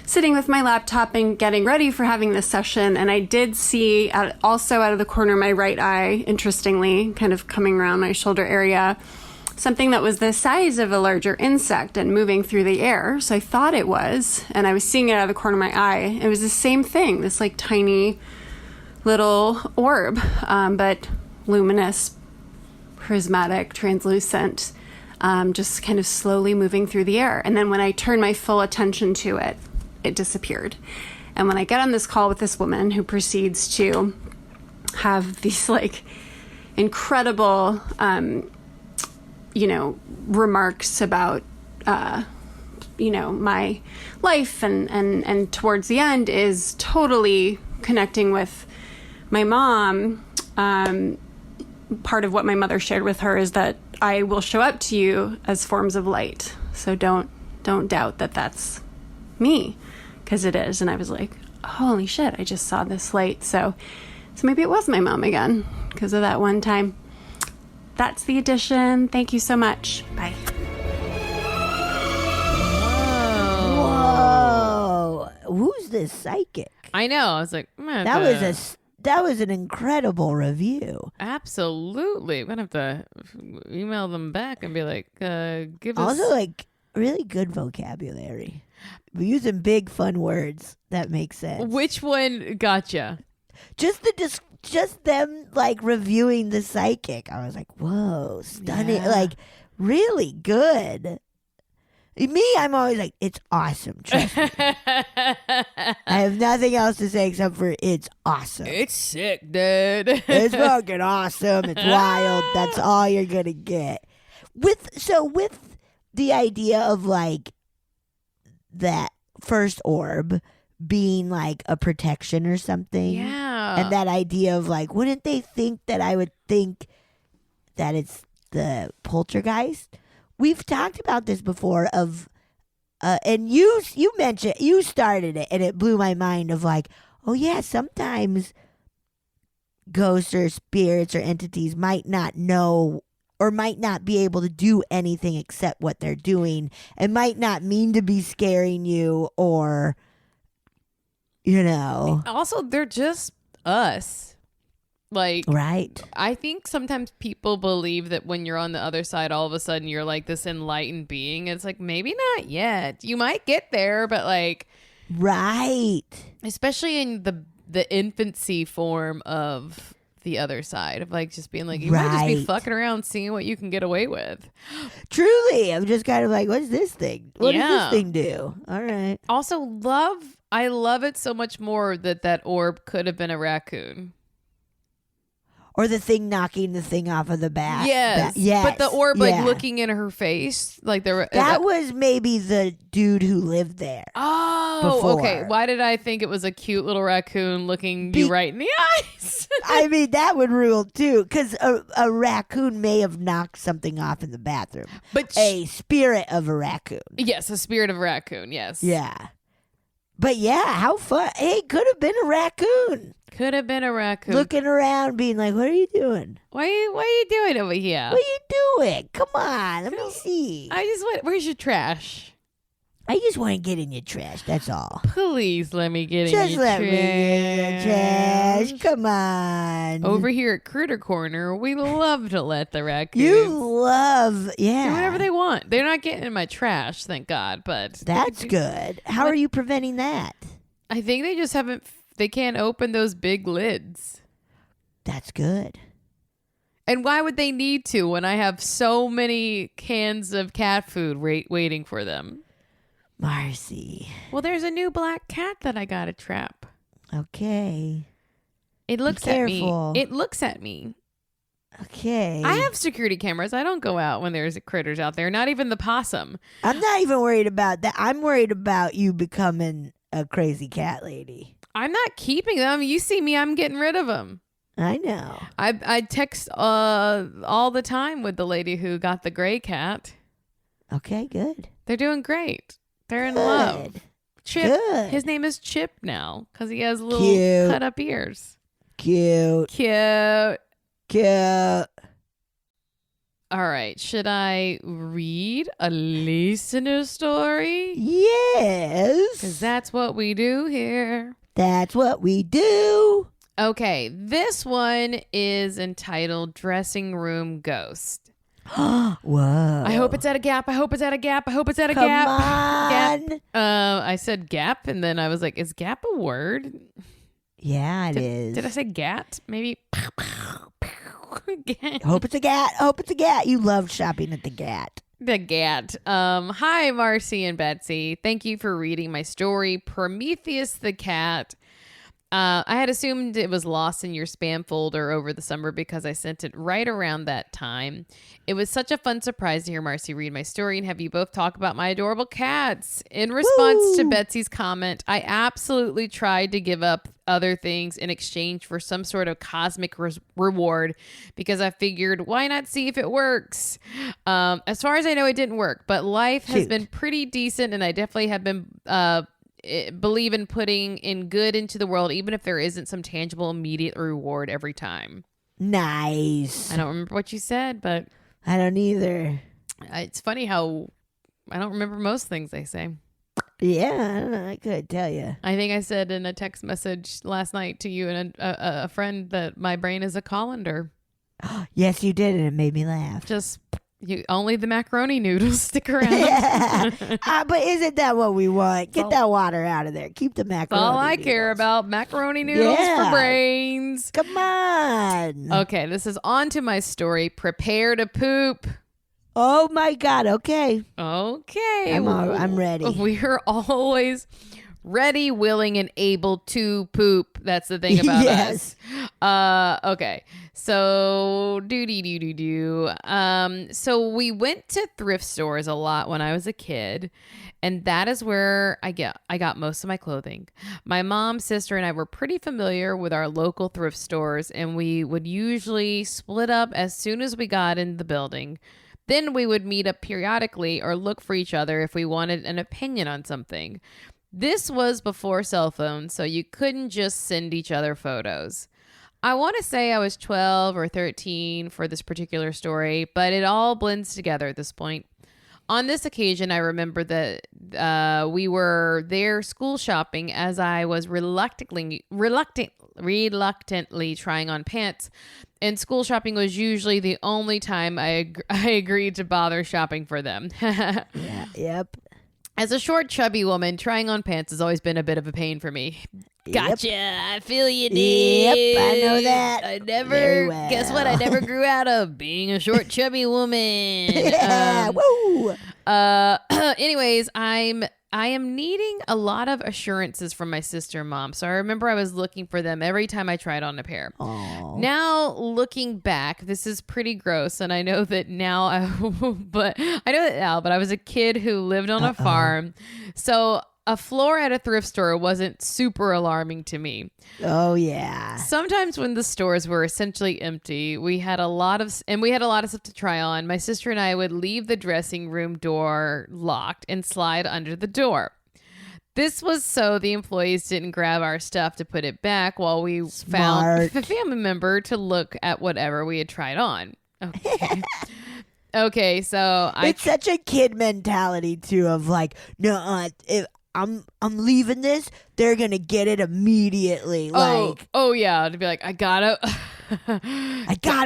Speaker 1: sitting with my laptop and getting ready for having this session. And I did see, also out of the corner of my right eye, interestingly, kind of coming around my shoulder area, something that was the size of a larger insect and moving through the air. So I thought it was, and I was seeing it out of the corner of my eye. It was the same thing, this tiny little orb, but luminous, prismatic, translucent, just kind of slowly moving through the air. And then when I turned my full attention to it, it disappeared. And when I get on this call with this woman who proceeds to have these incredible, remarks about, my life, and towards the end is totally connecting with my mom. Part of what my mother shared with her is that I will show up to you as forms of light. So don't doubt that that's me, because it is. And I was like, holy shit, I just saw this light. So maybe it was my mom again because of that one time. that's the edition. Thank you so much. Bye.
Speaker 2: Whoa. Who's this psychic?
Speaker 3: I know. I was like,
Speaker 2: that was an incredible review.
Speaker 3: Absolutely. I'm gonna have to email them back and be like, give us
Speaker 2: Also, like, really good vocabulary. We're using big fun words that make sense.
Speaker 3: which one gotcha.
Speaker 2: Just them like reviewing the psychic. I was like, whoa, stunning.
Speaker 3: Yeah.
Speaker 2: Like, really good. Me, I'm always like, it's awesome. Trust me. I have nothing else to say except for it's awesome.
Speaker 3: It's sick, dude.
Speaker 2: It's fucking awesome. It's wild. That's all you're gonna get. With the idea of like that first orb being like a protection or something.
Speaker 3: Yeah.
Speaker 2: And that idea of like, wouldn't they think that I would think that it's the poltergeist? We've talked about this before of and you mentioned, you started it and it blew my mind of like, oh yeah, sometimes ghosts or spirits or entities might not know or might not be able to do anything except what they're doing and might not mean to be scaring you or, you know.
Speaker 3: Also, they're just us. Like,
Speaker 2: Right.
Speaker 3: I think sometimes people believe that when you're on the other side, all of a sudden you're like this enlightened being. It's like, maybe not yet. You might get there, but like,
Speaker 2: Right.
Speaker 3: especially in the infancy form of the other side of like just being like, you might just be
Speaker 2: Right.
Speaker 3: fucking around seeing what you can get away with.
Speaker 2: Truly. I'm just kind of like, what's this thing? What
Speaker 3: Yeah.
Speaker 2: does this thing do? All right.
Speaker 3: Also, I love it so much more that orb could have been a raccoon.
Speaker 2: Or the thing knocking the thing off of the bat.
Speaker 3: Yes.
Speaker 2: Yes.
Speaker 3: But the orb like
Speaker 2: Yeah.
Speaker 3: looking in her face. Like there
Speaker 2: That was maybe the dude who lived there.
Speaker 3: Oh,
Speaker 2: before.
Speaker 3: okay. Why did I think it was a cute little raccoon looking you right in the eyes?
Speaker 2: I mean, that would rule too, because a raccoon may have knocked something off in the bathroom.
Speaker 3: But
Speaker 2: A spirit of a raccoon.
Speaker 3: yes, a spirit of a raccoon. Yes.
Speaker 2: Yeah. But yeah, how fun. Hey, could have been a raccoon.
Speaker 3: Could have been a raccoon.
Speaker 2: Looking around, being like, what are you doing?
Speaker 3: What are you doing over here?
Speaker 2: What are you doing? Come on, let me see.
Speaker 3: I just went. Where's your trash?
Speaker 2: I just want to get in your trash, that's all.
Speaker 3: Please let me get in
Speaker 2: Just
Speaker 3: your
Speaker 2: let
Speaker 3: trash.
Speaker 2: me get in your trash. Come on.
Speaker 3: Over here at Critter Corner, we love to let the raccoons
Speaker 2: You love, yeah.
Speaker 3: do whatever they want. They're not getting in my trash, thank God. But
Speaker 2: That's good. How are you preventing that?
Speaker 3: I think they just haven't. They can't open those big lids.
Speaker 2: That's good.
Speaker 3: And why would they need to when I have so many cans of cat food waiting for them?
Speaker 2: Marcy.
Speaker 3: Well, there's a new black cat that I got to trap.
Speaker 2: Okay.
Speaker 3: It looks at me.
Speaker 2: careful.
Speaker 3: It looks at me.
Speaker 2: Okay.
Speaker 3: I have security cameras. I don't go out when there's critters out there, not even the possum.
Speaker 2: I'm not even worried about that. I'm worried about you becoming a crazy cat lady.
Speaker 3: I'm not keeping them. You see me, I'm getting rid of them.
Speaker 2: I know.
Speaker 3: I text all the time with the lady who got the gray cat.
Speaker 2: Okay, good.
Speaker 3: They're doing great. They're in love.
Speaker 2: Good.
Speaker 3: Chip.
Speaker 2: Good.
Speaker 3: His name is Chip now because he has little
Speaker 2: Cute.
Speaker 3: cut up ears.
Speaker 2: Cute.
Speaker 3: Cute.
Speaker 2: Cute.
Speaker 3: All right. Should I read a listener story?
Speaker 2: Yes.
Speaker 3: Because that's what we do here.
Speaker 2: That's what we do.
Speaker 3: Okay. This one is entitled Dressing Room Ghost.
Speaker 2: Whoa.
Speaker 3: I hope it's at a Gap. I hope it's at a Gap. I hope it's at a
Speaker 2: Come
Speaker 3: Gap.
Speaker 2: on.
Speaker 3: Gap. I said Gap, and then I was like, is Gap a word?
Speaker 2: Yeah, it is.
Speaker 3: Did I say Gat? Maybe.
Speaker 2: Hope it's a gat. Hope it's a gat. You loved shopping at the gat.
Speaker 3: The Gat. Hi, Marcy and Betsy. Thank you for reading my story, Prometheus the Cat. I had assumed it was lost in your spam folder over the summer because I sent it right around that time. It was such a fun surprise to hear Marcy read my story and have you both talk about my adorable cats. In response to Betsy's comment, I absolutely tried to give up other things in exchange for some sort of cosmic reward because I figured, why not see if it works? As far as I know, it didn't work, but life has been pretty decent and I definitely have been believe in putting in good into the world, even if there isn't some tangible immediate reward every time.
Speaker 2: Nice.
Speaker 3: I don't remember what you said, but
Speaker 2: I don't either.
Speaker 3: it's funny how I don't remember most things they say.
Speaker 2: Yeah, I don't know. I couldn't tell you.
Speaker 3: I think I said in a text message last night to you and a friend that my brain is a colander.
Speaker 2: Yes, you did, and it made me laugh.
Speaker 3: Just only the macaroni noodles stick around.
Speaker 2: Yeah. But isn't that what we want? Get that water out of there. Keep the macaroni
Speaker 3: All I
Speaker 2: noodles.
Speaker 3: care about, macaroni noodles for brains.
Speaker 2: Come on.
Speaker 3: Okay, this is on to my story. Prepare to poop.
Speaker 2: Oh my God. Okay.
Speaker 3: Okay.
Speaker 2: I'm ready.
Speaker 3: We're always ready, willing, and able to poop. That's the thing about
Speaker 2: Yes.
Speaker 3: us. Okay. So so we went to thrift stores a lot when I was a kid, and that is where I got most of my clothing. My mom, sister, and I were pretty familiar with our local thrift stores, and we would usually split up as soon as we got in the building. Then we would meet up periodically or look for each other if we wanted an opinion on something. This was before cell phones, so you couldn't just send each other photos. I want to say I was 12 or 13 for this particular story, but it all blends together at this point. On this occasion, I remember that we were there school shopping as I was reluctantly trying on pants, and school shopping was usually the only time I agreed to bother shopping for them.
Speaker 2: Yeah, yep.
Speaker 3: As a short, chubby woman, trying on pants has always been a bit of a pain for me. Gotcha. I feel you, dude.
Speaker 2: Yep, I know that.
Speaker 3: I never,
Speaker 2: very well.
Speaker 3: guess what? I never grew out of being a short, chubby woman.
Speaker 2: Yeah, woo.
Speaker 3: Anyways, I am needing a lot of assurances from my sister and mom. So I remember I was looking for them every time I tried on a pair.
Speaker 2: Aww.
Speaker 3: Now, looking back, this is pretty gross. And I know that now, but I was a kid who lived on a farm. So a floor at a thrift store wasn't super alarming to me.
Speaker 2: Oh, yeah.
Speaker 3: Sometimes when the stores were essentially empty, we had a lot of stuff to try on. My sister and I would leave the dressing room door locked and slide under the door. This was so the employees didn't grab our stuff to put it back while we found a family member to look at whatever we had tried on. Okay. Okay, so
Speaker 2: it's such a kid mentality too of like, no, if I'm leaving this, they're gonna get it immediately.
Speaker 3: Oh yeah, to be like, I gotta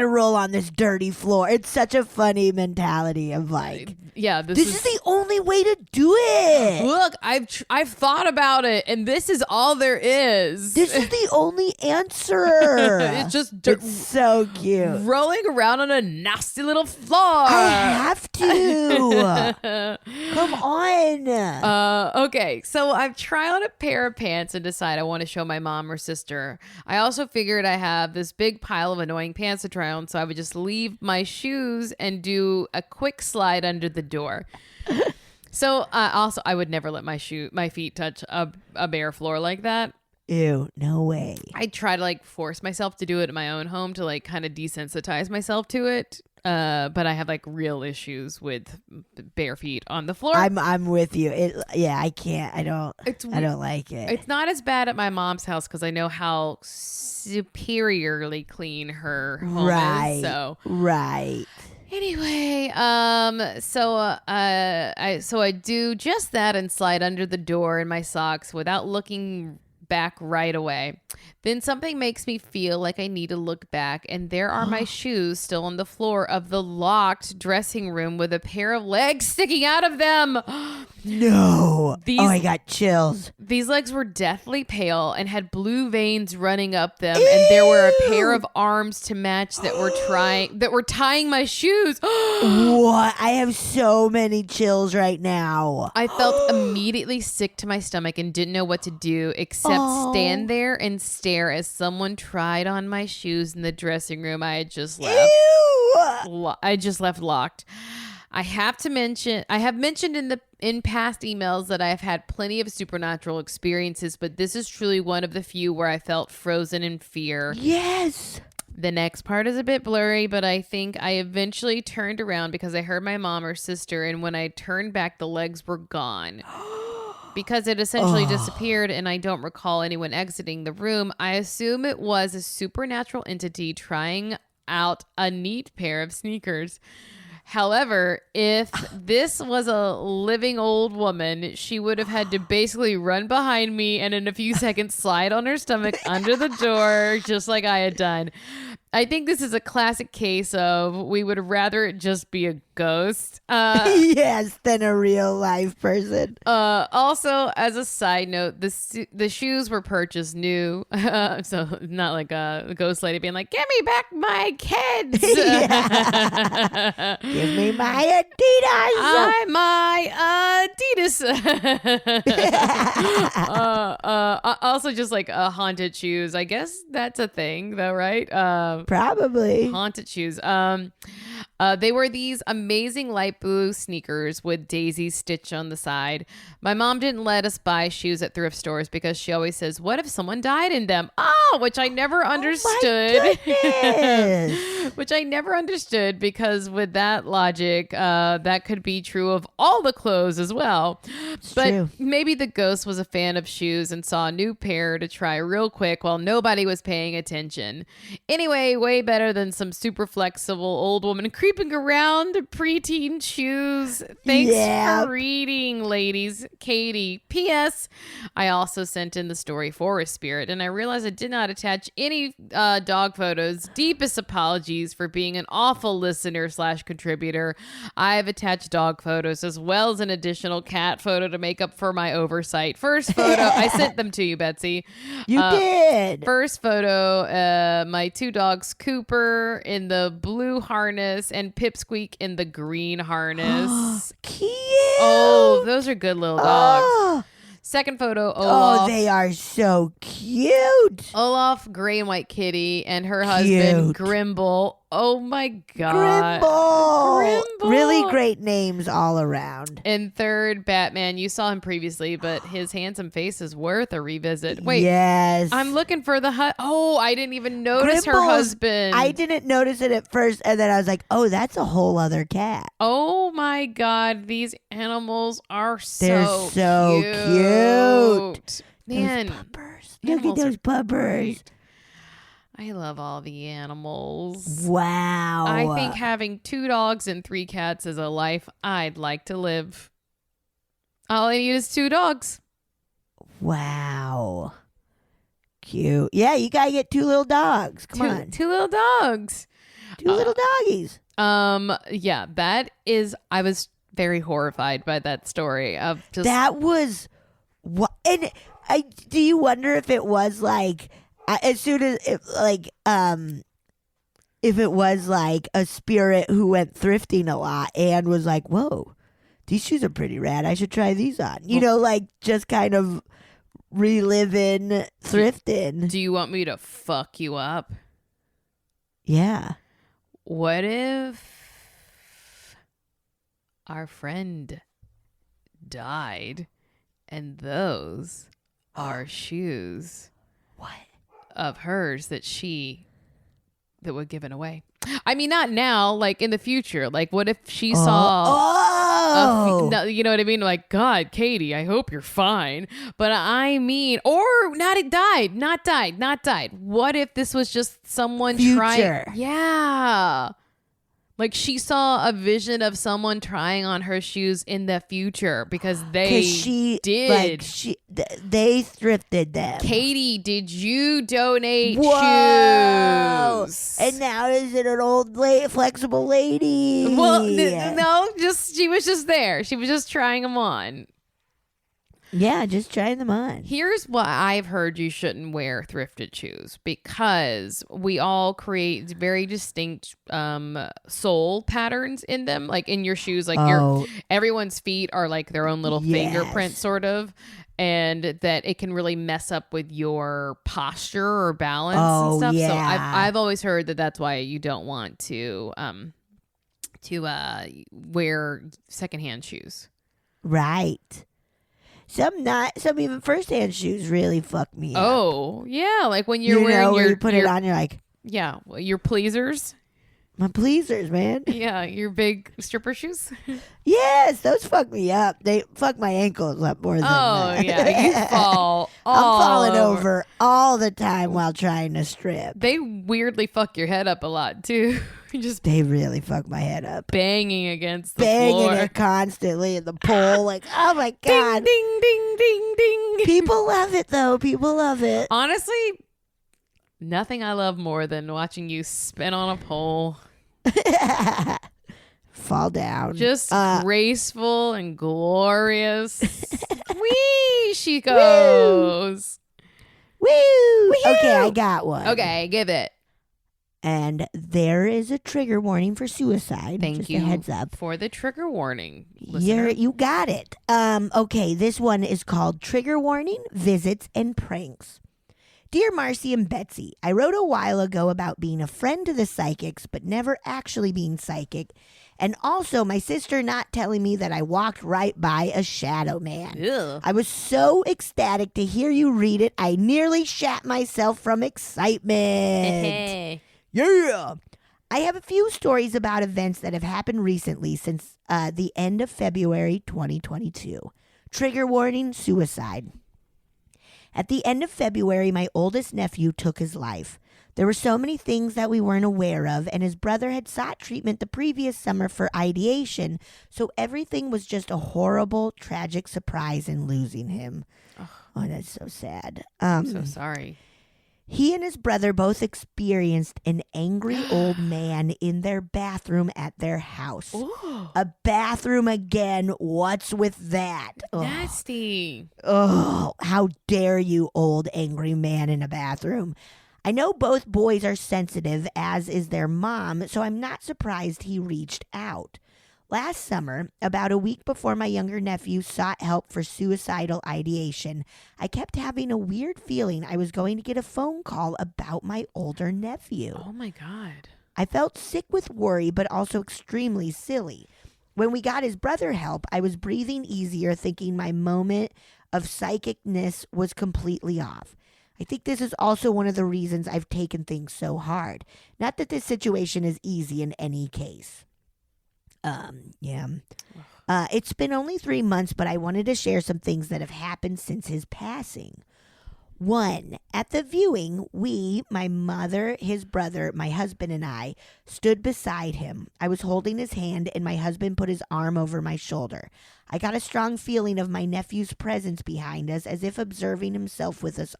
Speaker 2: roll on this dirty floor. It's such a funny mentality of like,
Speaker 3: yeah,
Speaker 2: this is the only way to do it.
Speaker 3: Look, I've thought about it, and this is all there is.
Speaker 2: This is the only answer.
Speaker 3: It's just
Speaker 2: it's so cute.
Speaker 3: Rolling around on a nasty little floor.
Speaker 2: I have to. Come on.
Speaker 3: Okay, so I've tried on a pair of pants and decide I want to show my mom or sister. I also figured I have this big pile of annoying pants to try on, so I would just leave my shoes and do a quick slide under the door. So also, I would never let my feet touch a bare floor like that.
Speaker 2: Ew, no way.
Speaker 3: I try to like force myself to do it in my own home to like kind of desensitize myself to it. But I have like real issues with bare feet on the floor.
Speaker 2: I'm with you. I can't. I don't like it.
Speaker 3: It's not as bad at my mom's house because I know how superiorly clean her home is. So
Speaker 2: right.
Speaker 3: Anyway, so I do just that and slide under the door in my socks without looking back right away. Then something makes me feel like I need to look back, and there are my shoes still on the floor of the locked dressing room with a pair of legs sticking out of them.
Speaker 2: No. I got chills.
Speaker 3: These legs were deathly pale and had blue veins running up them, and there were a pair of arms to match that were tying my shoes.
Speaker 2: What? I have so many chills right now.
Speaker 3: I felt immediately sick to my stomach and didn't know what to do except stand there and stare as someone tried on my shoes in the dressing room I had just left.
Speaker 2: Ew.
Speaker 3: I just left locked. I have mentioned in past emails that I have had plenty of supernatural experiences, but this is truly one of the few where I felt frozen in fear.
Speaker 2: Yes.
Speaker 3: The next part is a bit blurry, but I think I eventually turned around because I heard my mom or sister, and when I turned back, the legs were gone. Because it essentially disappeared and I don't recall anyone exiting the room, I assume it was a supernatural entity trying out a neat pair of sneakers. However, if this was a living old woman, she would have had to basically run behind me and in a few seconds slide on her stomach under the door, just like I had done. I think this is a classic case of we would rather it just be a ghost.
Speaker 2: Yes, than a real life person.
Speaker 3: Also, as a side note, the shoes were purchased new. So not like a ghost lady being like, give me back my kids.
Speaker 2: Give me my Adidas.
Speaker 3: My Adidas. Also just like haunted shoes. I guess that's a thing though, right?
Speaker 2: Probably.
Speaker 3: Haunted shoes. They were these amazing light blue sneakers with daisy stitch on the side. My mom didn't let us buy shoes at thrift stores because she always says, what if someone died in them? Which I never understood. Which I never understood because with that logic, that could be true of all the clothes as well. But
Speaker 2: true.
Speaker 3: Maybe the ghost was a fan of shoes and saw a new pair to try real quick while nobody was paying attention. Anyway, way better than some super flexible old woman creeping around preteen shoes. Thanks for reading, ladies. Katie. P.S. I also sent in the story Forest Spirit, and I realized I did not attach any dog photos. Deepest apologies for being an awful listener / contributor. I've attached dog photos as well as an additional cat photo to make up for my oversight. First photo, I sent them to you, Betsy.
Speaker 2: You did.
Speaker 3: First photo, my two dogs, Cooper in the blue harness and Pipsqueak in the green harness.
Speaker 2: Cute.
Speaker 3: Oh, those are good little dogs. Second photo, Olaf.
Speaker 2: Oh, they are so cute.
Speaker 3: Olaf, gray and white kitty, and her husband, Grimble. Oh my God.
Speaker 2: Grimble. Really great names all around.
Speaker 3: And third, Batman. You saw him previously, but his handsome face is worth a revisit. Wait.
Speaker 2: Yes.
Speaker 3: I'm looking for the I didn't even notice her husband.
Speaker 2: I didn't notice it at first, and then I was like, oh, that's a whole other cat.
Speaker 3: Oh my God. These animals are
Speaker 2: They're so cute.
Speaker 3: Man.
Speaker 2: Those puppers. Look at those puppers.
Speaker 3: I love all the animals.
Speaker 2: Wow.
Speaker 3: I think having 2 dogs and 3 cats is a life I'd like to live. All I need is 2 dogs.
Speaker 2: Wow. Cute. Yeah, you gotta get 2 little dogs. Come on.
Speaker 3: 2 little dogs.
Speaker 2: 2 little doggies.
Speaker 3: Yeah, that is, I was very horrified by that story of just.
Speaker 2: That was what, and do you wonder if it was like, as soon as if it was like a spirit who went thrifting a lot and was like, whoa, these shoes are pretty rad. I should try these on. You know, like just kind of reliving thrifting.
Speaker 3: Do you want me to fuck you up?
Speaker 2: Yeah.
Speaker 3: What if our friend died and those are shoes?
Speaker 2: What?
Speaker 3: Of hers that were given away. I mean, not now, like in the future. Like, what if she saw, you know what I mean? Like, God, Katie, I hope you're fine. But I mean, or not died. What if this was just someone trying? Yeah. Like she saw a vision of someone trying on her shoes in the future because they did.
Speaker 2: Like they thrifted them.
Speaker 3: Katie, did you donate shoes?
Speaker 2: And now is it an old flexible lady?
Speaker 3: Well, no, she was just there. She was just trying them on.
Speaker 2: Yeah, just trying them on.
Speaker 3: Here's why I've heard you shouldn't wear thrifted shoes, because we all create very distinct sole patterns in them, like in your shoes, like everyone's feet are like their own little fingerprint sort of, and that it can really mess up with your posture or balance and stuff.
Speaker 2: Yeah.
Speaker 3: So I've always heard that that's why you don't want to wear secondhand shoes.
Speaker 2: Right. Some even first-hand shoes really fuck me up.
Speaker 3: Oh, yeah. Like when you're wearing
Speaker 2: where you put it on, you're like...
Speaker 3: Yeah, your pleasers.
Speaker 2: My pleasers, man.
Speaker 3: Yeah, your big stripper shoes.
Speaker 2: Yes, those fuck me up. They fuck my ankles up more than
Speaker 3: Yeah, you fall.
Speaker 2: I'm falling over all the time while trying to strip.
Speaker 3: They weirdly fuck your head up a lot too.
Speaker 2: They really fuck my head up.
Speaker 3: Banging against the
Speaker 2: Banging
Speaker 3: floor.
Speaker 2: it constantly in the pole. Like, oh my God.
Speaker 3: Ding, ding, ding, ding.
Speaker 2: People love it, though. People love it.
Speaker 3: Honestly, nothing I love more than watching you spin on a pole.
Speaker 2: Fall down.
Speaker 3: Just graceful and glorious. Whee! She goes.
Speaker 2: Woo!
Speaker 3: Woo-hoo!
Speaker 2: Okay, I got one.
Speaker 3: Okay, give it.
Speaker 2: And there is a trigger warning for suicide.
Speaker 3: Thank
Speaker 2: just
Speaker 3: you
Speaker 2: a heads up.
Speaker 3: for the trigger warning, listener.
Speaker 2: You got it. Okay, this one is called Trigger Warning, Visits, and Pranks. Dear Marcy and Betsy, I wrote a while ago about being a friend to the psychics, but never actually being psychic. And also my sister not telling me that I walked right by a shadow man.
Speaker 3: Ugh.
Speaker 2: I was so ecstatic to hear you read it, I nearly shat myself from excitement. Yeah. I have a few stories about events that have happened recently since the end of February 2022. Trigger warning, suicide. At the end of February, my oldest nephew took his life. There were so many things that we weren't aware of, and his brother had sought treatment the previous summer for ideation, so everything was just a horrible, tragic surprise in losing him. Oh, that's so sad.
Speaker 3: I'm so sorry.
Speaker 2: He and his brother both experienced an angry old man in their bathroom at their house.
Speaker 3: Ooh.
Speaker 2: A bathroom again. What's with that?
Speaker 3: Nasty.
Speaker 2: Oh, how dare you, old angry man in a bathroom. I know both boys are sensitive, as is their mom, so I'm not surprised he reached out. Last summer, about a week before my younger nephew sought help for suicidal ideation, I kept having a weird feeling I was going to get a phone call about my older nephew.
Speaker 3: Oh my God.
Speaker 2: I felt sick with worry, but also extremely silly. When we got his brother help, I was breathing easier, thinking my moment of psychicness was completely off. I think this is also one of the reasons I've taken things so hard. Not that this situation is easy in any case. It's been only 3 months, but I wanted to share some things that have happened since his passing. 1, at the viewing, we, my mother, his brother, my husband, and I, stood beside him. I was holding his hand, and my husband put his arm over my shoulder. I got a strong feeling of my nephew's presence behind us, as if observing himself with us.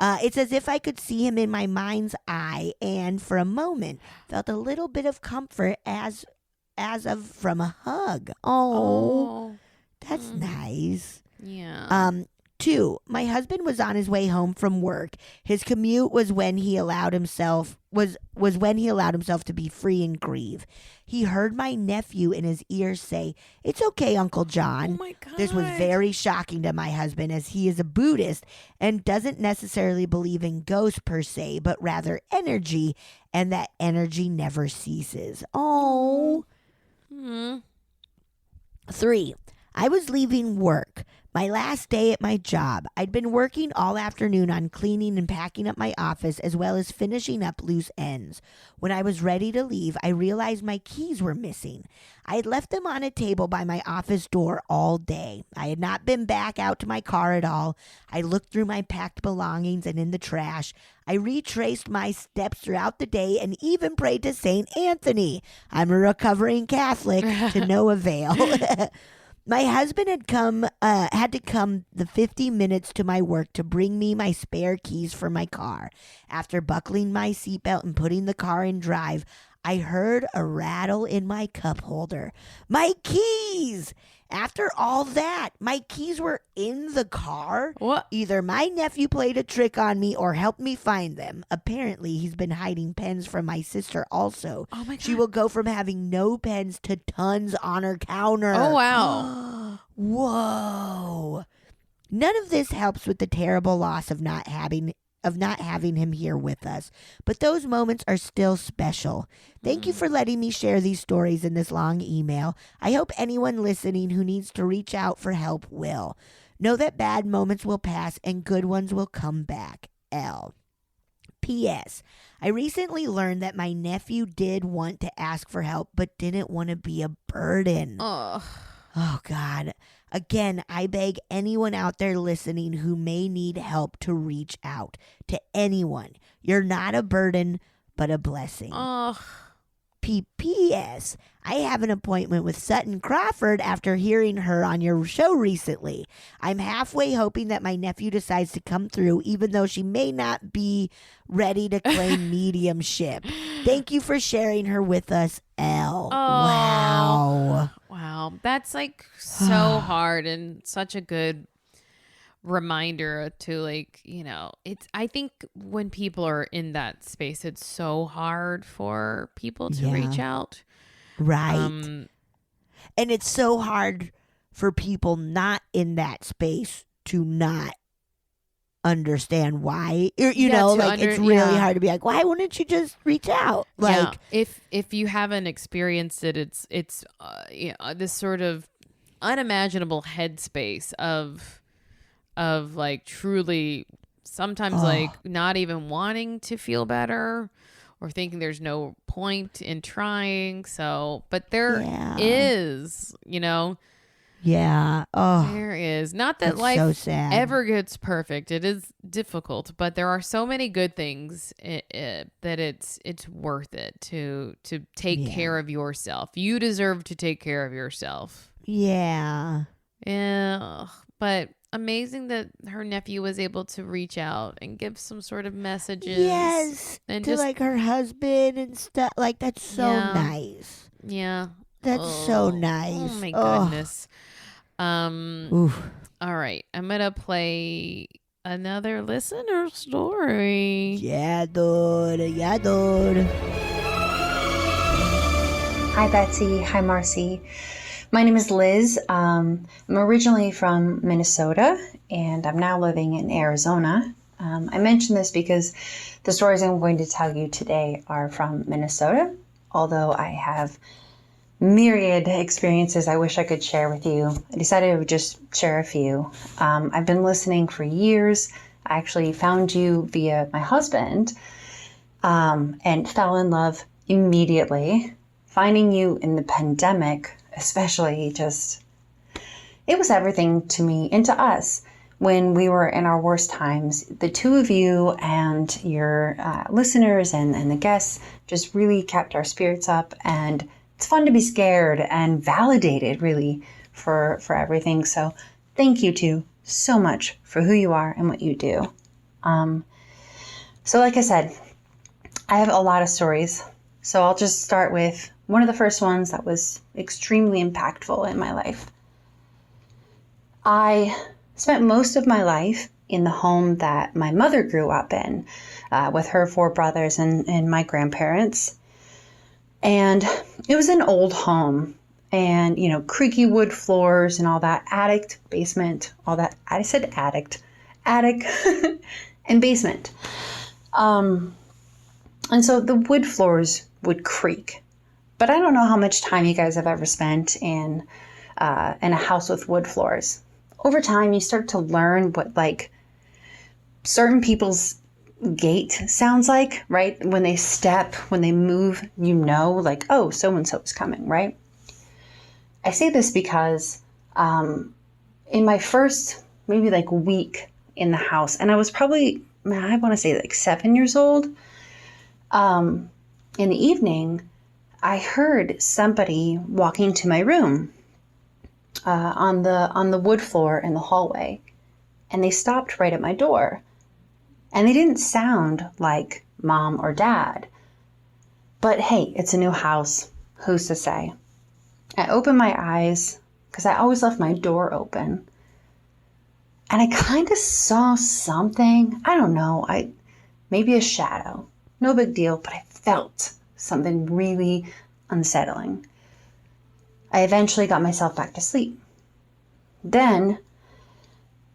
Speaker 2: It's as if I could see him in my mind's eye, and for a moment felt a little bit of comfort from a hug. Oh. That's nice.
Speaker 3: Yeah.
Speaker 2: 2, my husband was on his way home from work. His commute was when he allowed himself to be free and grieve. He heard my nephew in his ear say, "It's okay, Uncle John."
Speaker 3: Oh my God.
Speaker 2: This was very shocking to my husband, as he is a Buddhist and doesn't necessarily believe in ghosts per se, but rather energy, and that energy never ceases. Oh. 3, I was leaving work. My last day at my job. I'd been working all afternoon on cleaning and packing up my office, as well as finishing up loose ends. When I was ready to leave, I realized my keys were missing. I had left them on a table by my office door all day. I had not been back out to my car at all. I looked through my packed belongings and in the trash. I retraced my steps throughout the day and even prayed to St. Anthony. I'm a recovering Catholic, to no avail. My husband had to come the 50 minutes to my work to bring me my spare keys for my car. After buckling my seatbelt and putting the car in drive, I heard a rattle in my cup holder. My keys! After all that, my keys were in the car.
Speaker 3: What?
Speaker 2: Either my nephew played a trick on me or helped me find them. Apparently, he's been hiding pens from my sister also.
Speaker 3: Oh my God.
Speaker 2: She will go from having no pens to tons on her counter.
Speaker 3: Oh, wow.
Speaker 2: Whoa. None of this helps with the terrible loss of not having him here with us, but those moments are still special. Thank you for letting me share these stories in this long email. I hope anyone listening who needs to reach out for help will. Know that bad moments will pass and good ones will come back. L. P.S. I recently learned that my nephew did want to ask for help, but didn't want to be a burden.
Speaker 3: Oh,
Speaker 2: God. Again, I beg anyone out there listening who may need help to reach out to anyone. You're not a burden, but a blessing. P.S. I have an appointment with Sutton Crawford after hearing her on your show recently. I'm halfway hoping that my nephew decides to come through, even though she may not be ready to claim mediumship. Thank you for sharing her with us, Elle. Wow.
Speaker 3: Wow. That's like so hard and such a good reminder to, like, you know, I think when people are in that space, it's so hard for people to reach out.
Speaker 2: Right. And it's so hard for people not in that space to not understand why. You know, like it's really hard to be like, why wouldn't you just reach out? Like,
Speaker 3: if you haven't experienced it, it's this sort of unimaginable headspace of like truly sometimes like not even wanting to feel better or thinking there's no point in trying. So, but there is, you know.
Speaker 2: Yeah. Oh,
Speaker 3: there is. Not that life
Speaker 2: so sad.
Speaker 3: ever gets perfect. It is difficult, but there are so many good things that it's worth it to take care of yourself. You deserve to take care of yourself.
Speaker 2: Yeah.
Speaker 3: Yeah. But amazing that her nephew was able to reach out and give some sort of messages.
Speaker 2: Yes.
Speaker 3: And
Speaker 2: to like her husband and stuff. Like, that's so nice.
Speaker 3: Yeah.
Speaker 2: That's so nice.
Speaker 3: Oh my goodness.
Speaker 2: Oof.
Speaker 3: All right. I'm going to play another listener story.
Speaker 2: Yeah, dude. Yeah, dude.
Speaker 4: Hi, Betsy. Hi, Marcy. My name is Liz. I'm originally from Minnesota, and I'm now living in Arizona. I mention this because the stories I'm going to tell you today are from Minnesota, although I have myriad experiences I wish I could share with you. I decided I would just share a few. I've been listening for years. I actually found you via my husband and fell in love immediately. Finding you in the pandemic, especially, just, it was everything to me and to us when we were in our worst times. The two of you and your listeners and the guests just really kept our spirits up, and it's fun to be scared and validated, really, for everything. So thank you two so much for who you are and what you do. So like I said, I have a lot of stories. So I'll just start with one of the first ones that was extremely impactful in my life. I spent most of my life in the home that my mother grew up in, with her 4 brothers and my grandparents. And it was an old home, and, you know, creaky wood floors and all that, attic, basement, all that. I said attic and basement. And so the wood floors would creak. But I don't know how much time you guys have ever spent in a house with wood floors. Over time, you start to learn what, like, certain people's gait sounds like, right? When they step, when they move, you know, like, oh, so-and-so is coming, right? I say this because in my first maybe like week in the house, and I was probably, I want to say like 7 years old, in the evening, I heard somebody walking to my room on the wood floor in the hallway, and they stopped right at my door. And they didn't sound like mom or dad. But hey, it's a new house. Who's to say? I opened my eyes because I always left my door open. And I kind of saw something. I don't know. Maybe a shadow. No big deal, but I felt something really unsettling. I eventually got myself back to sleep. Then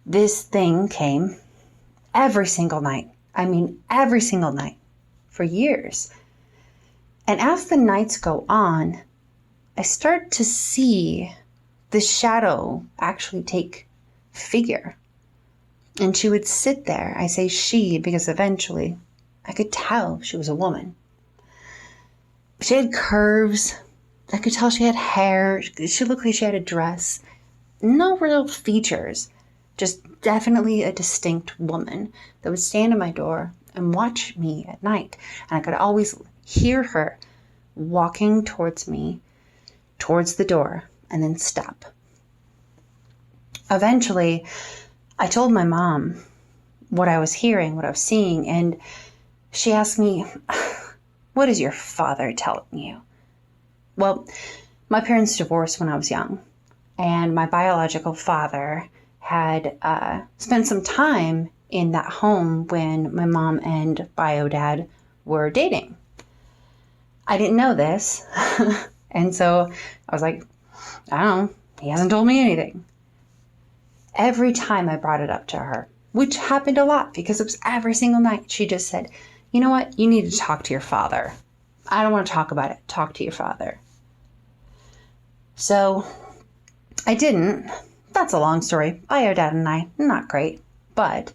Speaker 4: this thing came every single night. I mean, every single night for years. And as the nights go on, I start to see the shadow actually take figure. And she would sit there. I say she because eventually I could tell she was a woman. She had curves. I could tell she had hair. She looked like she had a dress. No real features. Just definitely a distinct woman that would stand at my door and watch me at night. And I could always hear her walking towards me, towards the door, and then stop. Eventually, I told my mom what I was hearing, what I was seeing, and she asked me, "What is your father telling you?" Well, my parents divorced when I was young, and my biological father had spent some time in that home when my mom and bio dad were dating. I didn't know this, and so I was like, I don't know, he hasn't told me anything. Every time I brought it up to her, which happened a lot because it was every single night, she just said, "You know what? You need to talk to your father. I don't want to talk about it. Talk to your father." So I didn't. That's a long story. Bio dad and I, not great. But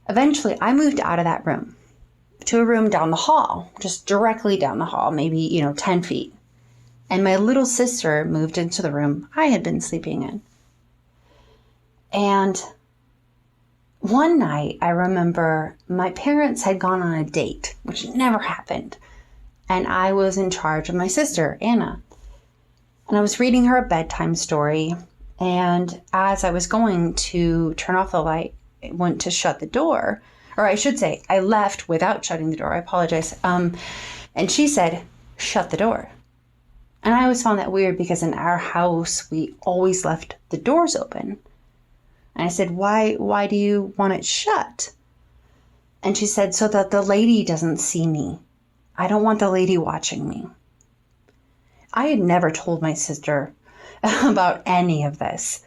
Speaker 4: eventually I moved out of that room to a room down the hall, just directly down the hall, maybe, 10 feet. And my little sister moved into the room I had been sleeping in. And one night I remember my parents had gone on a date, which never happened. And I was in charge of my sister, Anna. And I was reading her a bedtime story. And as I was going to turn off the light, I went to shut the door. Or I should say, I left without shutting the door. I apologize. And she said, "Shut the door." And I always found that weird because in our house, we always left the doors open. And I said, why do you want it shut? And she said, "So that the lady doesn't see me. I don't want the lady watching me." I had never told my sister about any of this,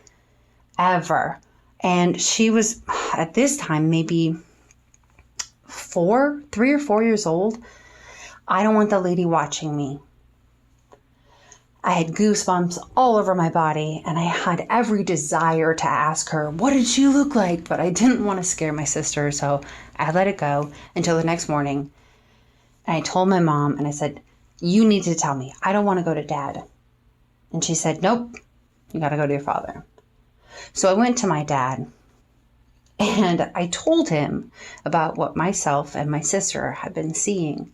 Speaker 4: ever. And she was, at this time, maybe 3 or 4 years old. "I don't want the lady watching me." I had goosebumps all over my body, and I had every desire to ask her, what did she look like? But I didn't want to scare my sister, so I let it go until the next morning. And I told my mom, and I said, "You need to tell me. I don't want to go to Dad." And she said, "Nope, you got to go to your father." So I went to my dad, and I told him about what myself and my sister had been seeing.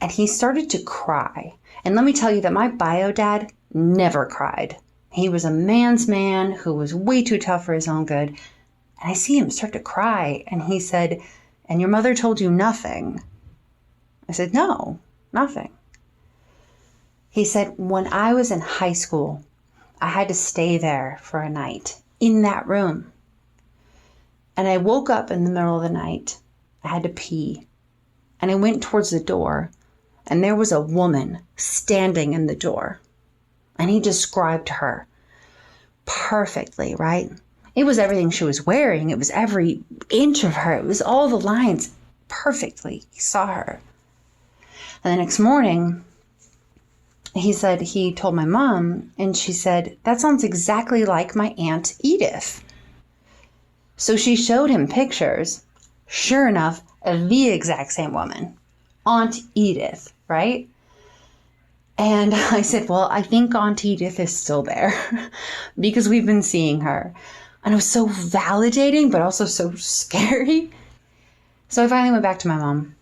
Speaker 4: And he started to cry. And let me tell you that my bio dad never cried. He was a man's man who was way too tough for his own good. And I see him start to cry. And he said, "And your mother told you nothing?" I said, "No, nothing." He said, "When I was in high school, I had to stay there for a night in that room. And I woke up in the middle of the night. I had to pee. And I went towards the door. And there was a woman standing in the door." And he described her perfectly, right? It was everything she was wearing. It was every inch of her. It was all the lines perfectly. He saw her. And the next morning, he said he told my mom, and she said, "That sounds exactly like my Aunt Edith." So she showed him pictures. Sure enough, the exact same woman. Aunt Edith, right? And I said, "Well, I think Aunt Edith is still there because we've been seeing her." And it was so validating, but also so scary. So I finally went back to my mom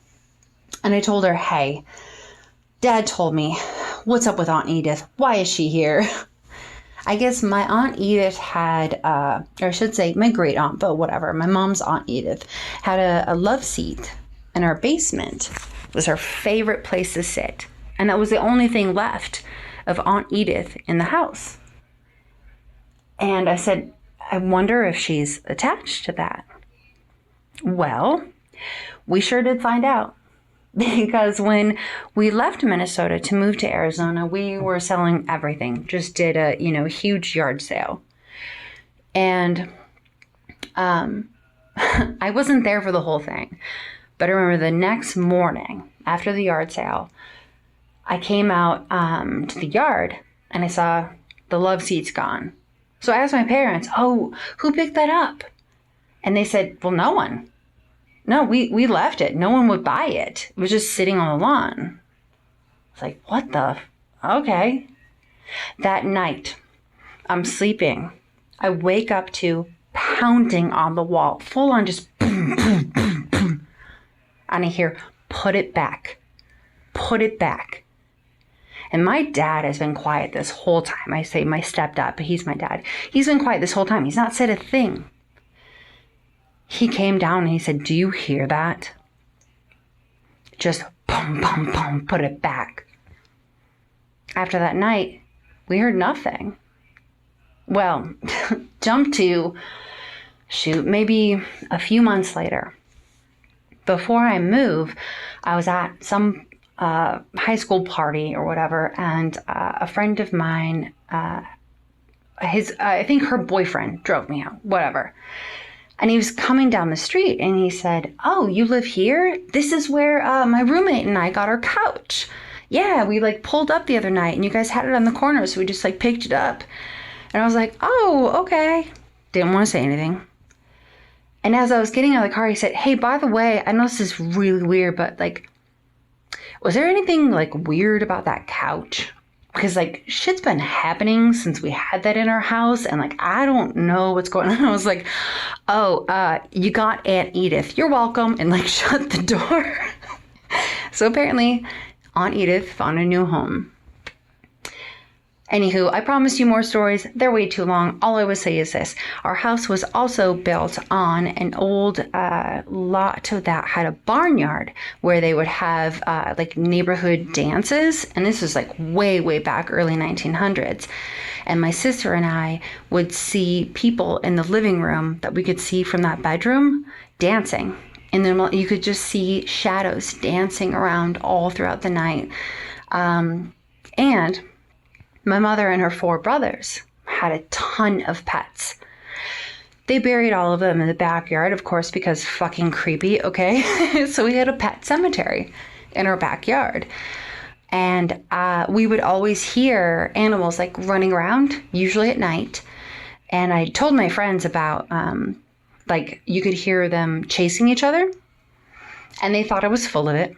Speaker 4: and I told her, "Hey, Dad told me, what's up with Aunt Edith? Why is she here?" I guess my Aunt Edith had, or I should say my great aunt, but whatever, my mom's Aunt Edith had a love seat in our basement. It was her favorite place to sit. And that was the only thing left of Aunt Edith in the house. And I said, "I wonder if she's attached to that." Well, we sure did find out. Because when we left Minnesota to move to Arizona, we were selling everything. Just did a, huge yard sale. And I wasn't there for the whole thing. But I remember the next morning after the yard sale, I came out to the yard and I saw the love seats gone. So I asked my parents, "Oh, who picked that up?" And they said, "Well, no one." No, we left it. No one would buy it. It was just sitting on the lawn. It's like, what the? Okay. That night, I'm sleeping. I wake up to pounding on the wall, full on just boom, boom, boom, boom. And I hear, put it back. Put it back. And my dad has been quiet this whole time. I say my stepdad, but he's my dad. He's been quiet this whole time. He's not said a thing. He came down and he said, do you hear that? Just boom, boom, boom, put it back. After that night, we heard nothing. Well, jump to, maybe a few months later. Before I move, I was at some high school party or whatever, and a friend of mine, I think her boyfriend drove me out, whatever. And he was coming down the street and he said, oh, you live here? This is where my roommate and I got our couch. Yeah, we like pulled up the other night and you guys had it on the corner, so we just like picked it up. And I was like, oh, okay. Didn't want to say anything. And as I was getting out of the car, he said, hey, by the way, I know this is really weird, but like, was there anything like weird about that couch? Because like shit's been happening since we had that in our house, and like I don't know what's going on. I was like, oh, you got Aunt Edith. You're welcome, and like shut the door. So apparently Aunt Edith found a new home. Anywho, I promised you more stories. They're way too long. All I would say is this. Our house was also built on an old lot that had a barnyard where they would have like neighborhood dances. And this was like way, way back early 1900s. And my sister and I would see people in the living room that we could see from that bedroom dancing. And then you could just see shadows dancing around all throughout the night. And my mother and her 4 brothers had a ton of pets. They buried all of them in the backyard, of course, because fucking creepy, okay? So we had a pet cemetery in our backyard. And we would always hear animals like running around, usually at night. And I told my friends about, like, you could hear them chasing each other. And they thought I was full of it.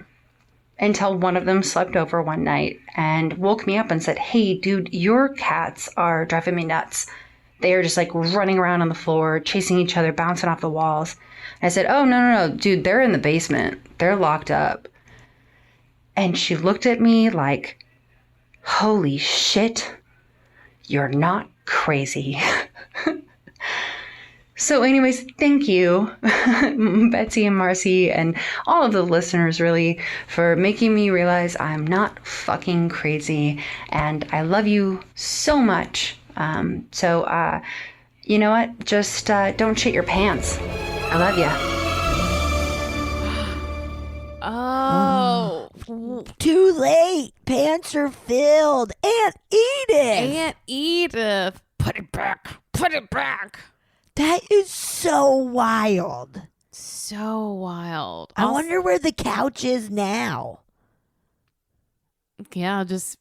Speaker 4: Until one of them slept over one night and woke me up and said, hey, dude, your cats are driving me nuts. They are just like running around on the floor, chasing each other, bouncing off the walls. And I said, oh, no, dude, they're in the basement. They're locked up. And she looked at me like, holy shit, you're not crazy. So anyways, thank you, Betsy and Marcy and all of the listeners really for making me realize I'm not fucking crazy, and I love you so much. So you know what? Just don't shit your pants. I love ya.
Speaker 3: Oh.
Speaker 2: Too late. Pants are filled. Aunt
Speaker 3: Edith. Put it back. Put it back.
Speaker 2: That is so wild.
Speaker 3: So wild.
Speaker 2: I wonder where the couch is now.
Speaker 3: Yeah, just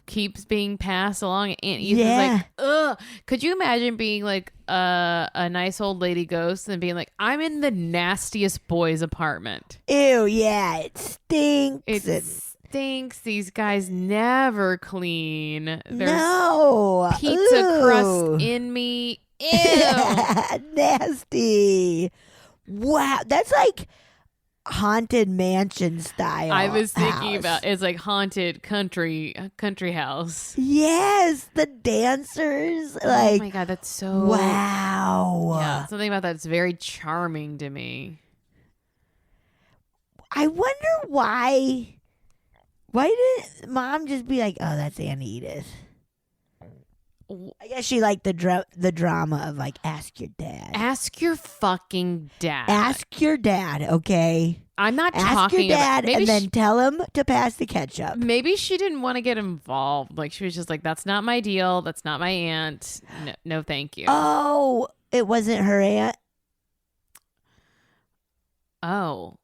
Speaker 3: keeps being passed along. Aunt Edith's like, ugh. Could you imagine being like a nice old lady ghost and being like, I'm in the nastiest boy's apartment.
Speaker 2: Ew, yeah, it stinks.
Speaker 3: It stinks. These guys never clean. There's
Speaker 2: no.
Speaker 3: pizza crust in me. Ew.
Speaker 2: Nasty. Wow. That's like haunted mansion style.
Speaker 3: I was thinking
Speaker 2: house.
Speaker 3: about it's like haunted country house.
Speaker 2: Yes, the dancers. Like,
Speaker 3: oh my god, that's so
Speaker 2: wow.
Speaker 3: Yeah, something about that's very charming to me.
Speaker 2: I wonder why didn't Mom just be like, oh, that's Aunt Edith? I guess she liked the drama of like, ask your dad.
Speaker 3: Ask your fucking dad.
Speaker 2: Ask your dad, okay?
Speaker 3: I'm not
Speaker 2: ask
Speaker 3: talking
Speaker 2: your dad
Speaker 3: about,
Speaker 2: and then tell him to pass the ketchup.
Speaker 3: Maybe she didn't want to get involved. Like she was just like, that's not my deal. That's not my aunt. No, thank you.
Speaker 2: Oh, it wasn't her aunt?
Speaker 3: Oh,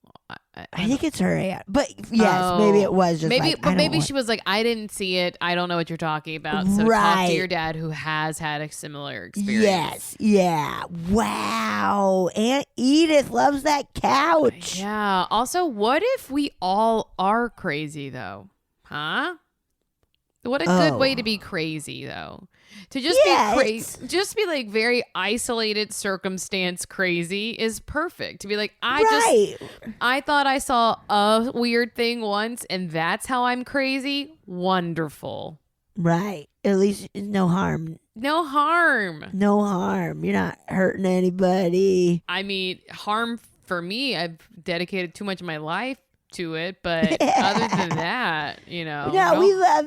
Speaker 2: I think it's her aunt. But yes, maybe it was just
Speaker 3: maybe she was like, I didn't see it. I don't know what you're talking about. So talk to your dad who has had a similar experience.
Speaker 2: Yes. Yeah. Wow. Aunt Edith loves that couch.
Speaker 3: Yeah. Also, what if we all are crazy though? Huh? What a good way to be crazy though. To just be crazy, just be like very isolated circumstance crazy is perfect. To be like, I thought I saw a weird thing once and that's how I'm crazy. Wonderful.
Speaker 2: Right. At least no harm.
Speaker 3: No harm.
Speaker 2: No harm. You're not hurting anybody.
Speaker 3: I mean, harm for me, I've dedicated too much of my life to it, but other than that,
Speaker 2: we love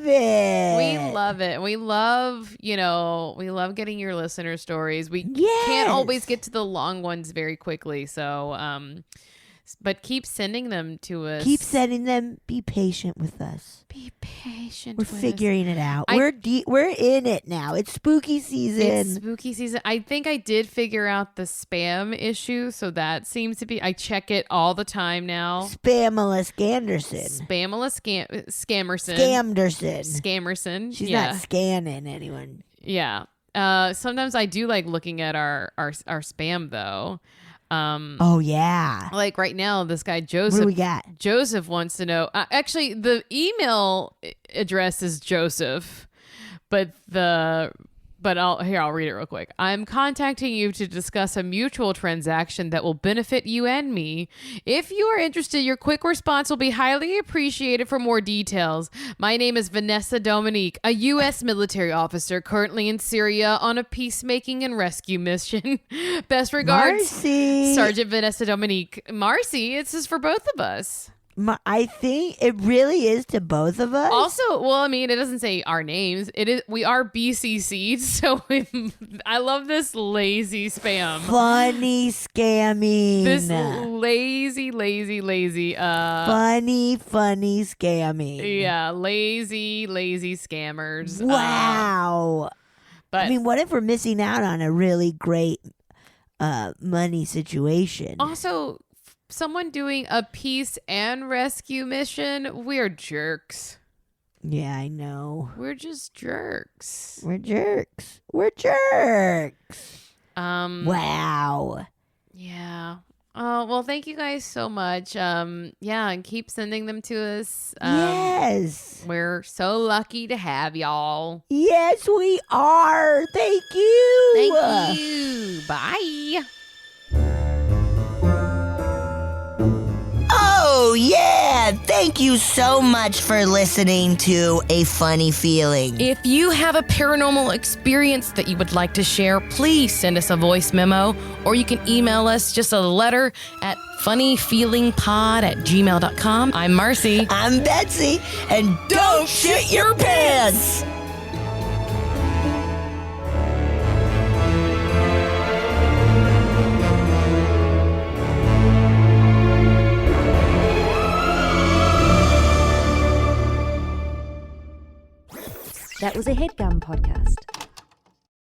Speaker 2: it.
Speaker 3: We love it. We love, we love getting your listener stories. We can't always get to the long ones very quickly, so but keep sending them to us.
Speaker 2: Keep sending them. Be patient with us.
Speaker 3: Be patient.
Speaker 2: We're figuring it out. We're in it now. It's spooky season.
Speaker 3: I think I did figure out the spam issue, so that seems to be. I check it all the time now.
Speaker 2: Scammerson.
Speaker 3: Scammerson.
Speaker 2: She's not scanning anyone.
Speaker 3: Yeah. Sometimes I do like looking at our spam though. Like right now, this guy Joseph.
Speaker 2: What do we got?
Speaker 3: Joseph wants to know. Actually, the email address is Joseph, but I'll read it real quick. I'm contacting you to discuss a mutual transaction that will benefit you and me. If you are interested, your quick response will be highly appreciated. For more details, my name is Vanessa Dominique, a U.S. military officer currently in Syria on a peacemaking and rescue mission. Best regards,
Speaker 2: Marcy.
Speaker 3: Sergeant Vanessa Dominique. Marcy, this is for both of us.
Speaker 2: I think it really is to both of us.
Speaker 3: Also, well, I mean, it doesn't say our names. We are BCC'd, so I love this lazy spam.
Speaker 2: Funny scamming.
Speaker 3: This lazy.
Speaker 2: Funny scamming.
Speaker 3: Yeah, lazy scammers.
Speaker 2: Wow.
Speaker 3: But
Speaker 2: I mean, what if we're missing out on a really great money situation?
Speaker 3: Also, someone doing a peace and rescue mission, we're jerks.
Speaker 2: Yeah, I know.
Speaker 3: We're just jerks.
Speaker 2: We're jerks. Wow.
Speaker 3: Yeah. Oh, well, thank you guys so much. And keep sending them to us.
Speaker 2: Yes.
Speaker 3: We're so lucky to have y'all.
Speaker 2: Yes, we are. Thank you.
Speaker 3: Thank you. Bye.
Speaker 2: Oh, yeah. Thank you so much for listening to A Funny Feeling.
Speaker 5: If you have a paranormal experience that you would like to share, please send us a voice memo, or you can email us just a letter at funnyfeelingpod@gmail.com. I'm Marcy.
Speaker 2: I'm Betsy. And don't shit your pants.
Speaker 6: That was a HeadGum podcast.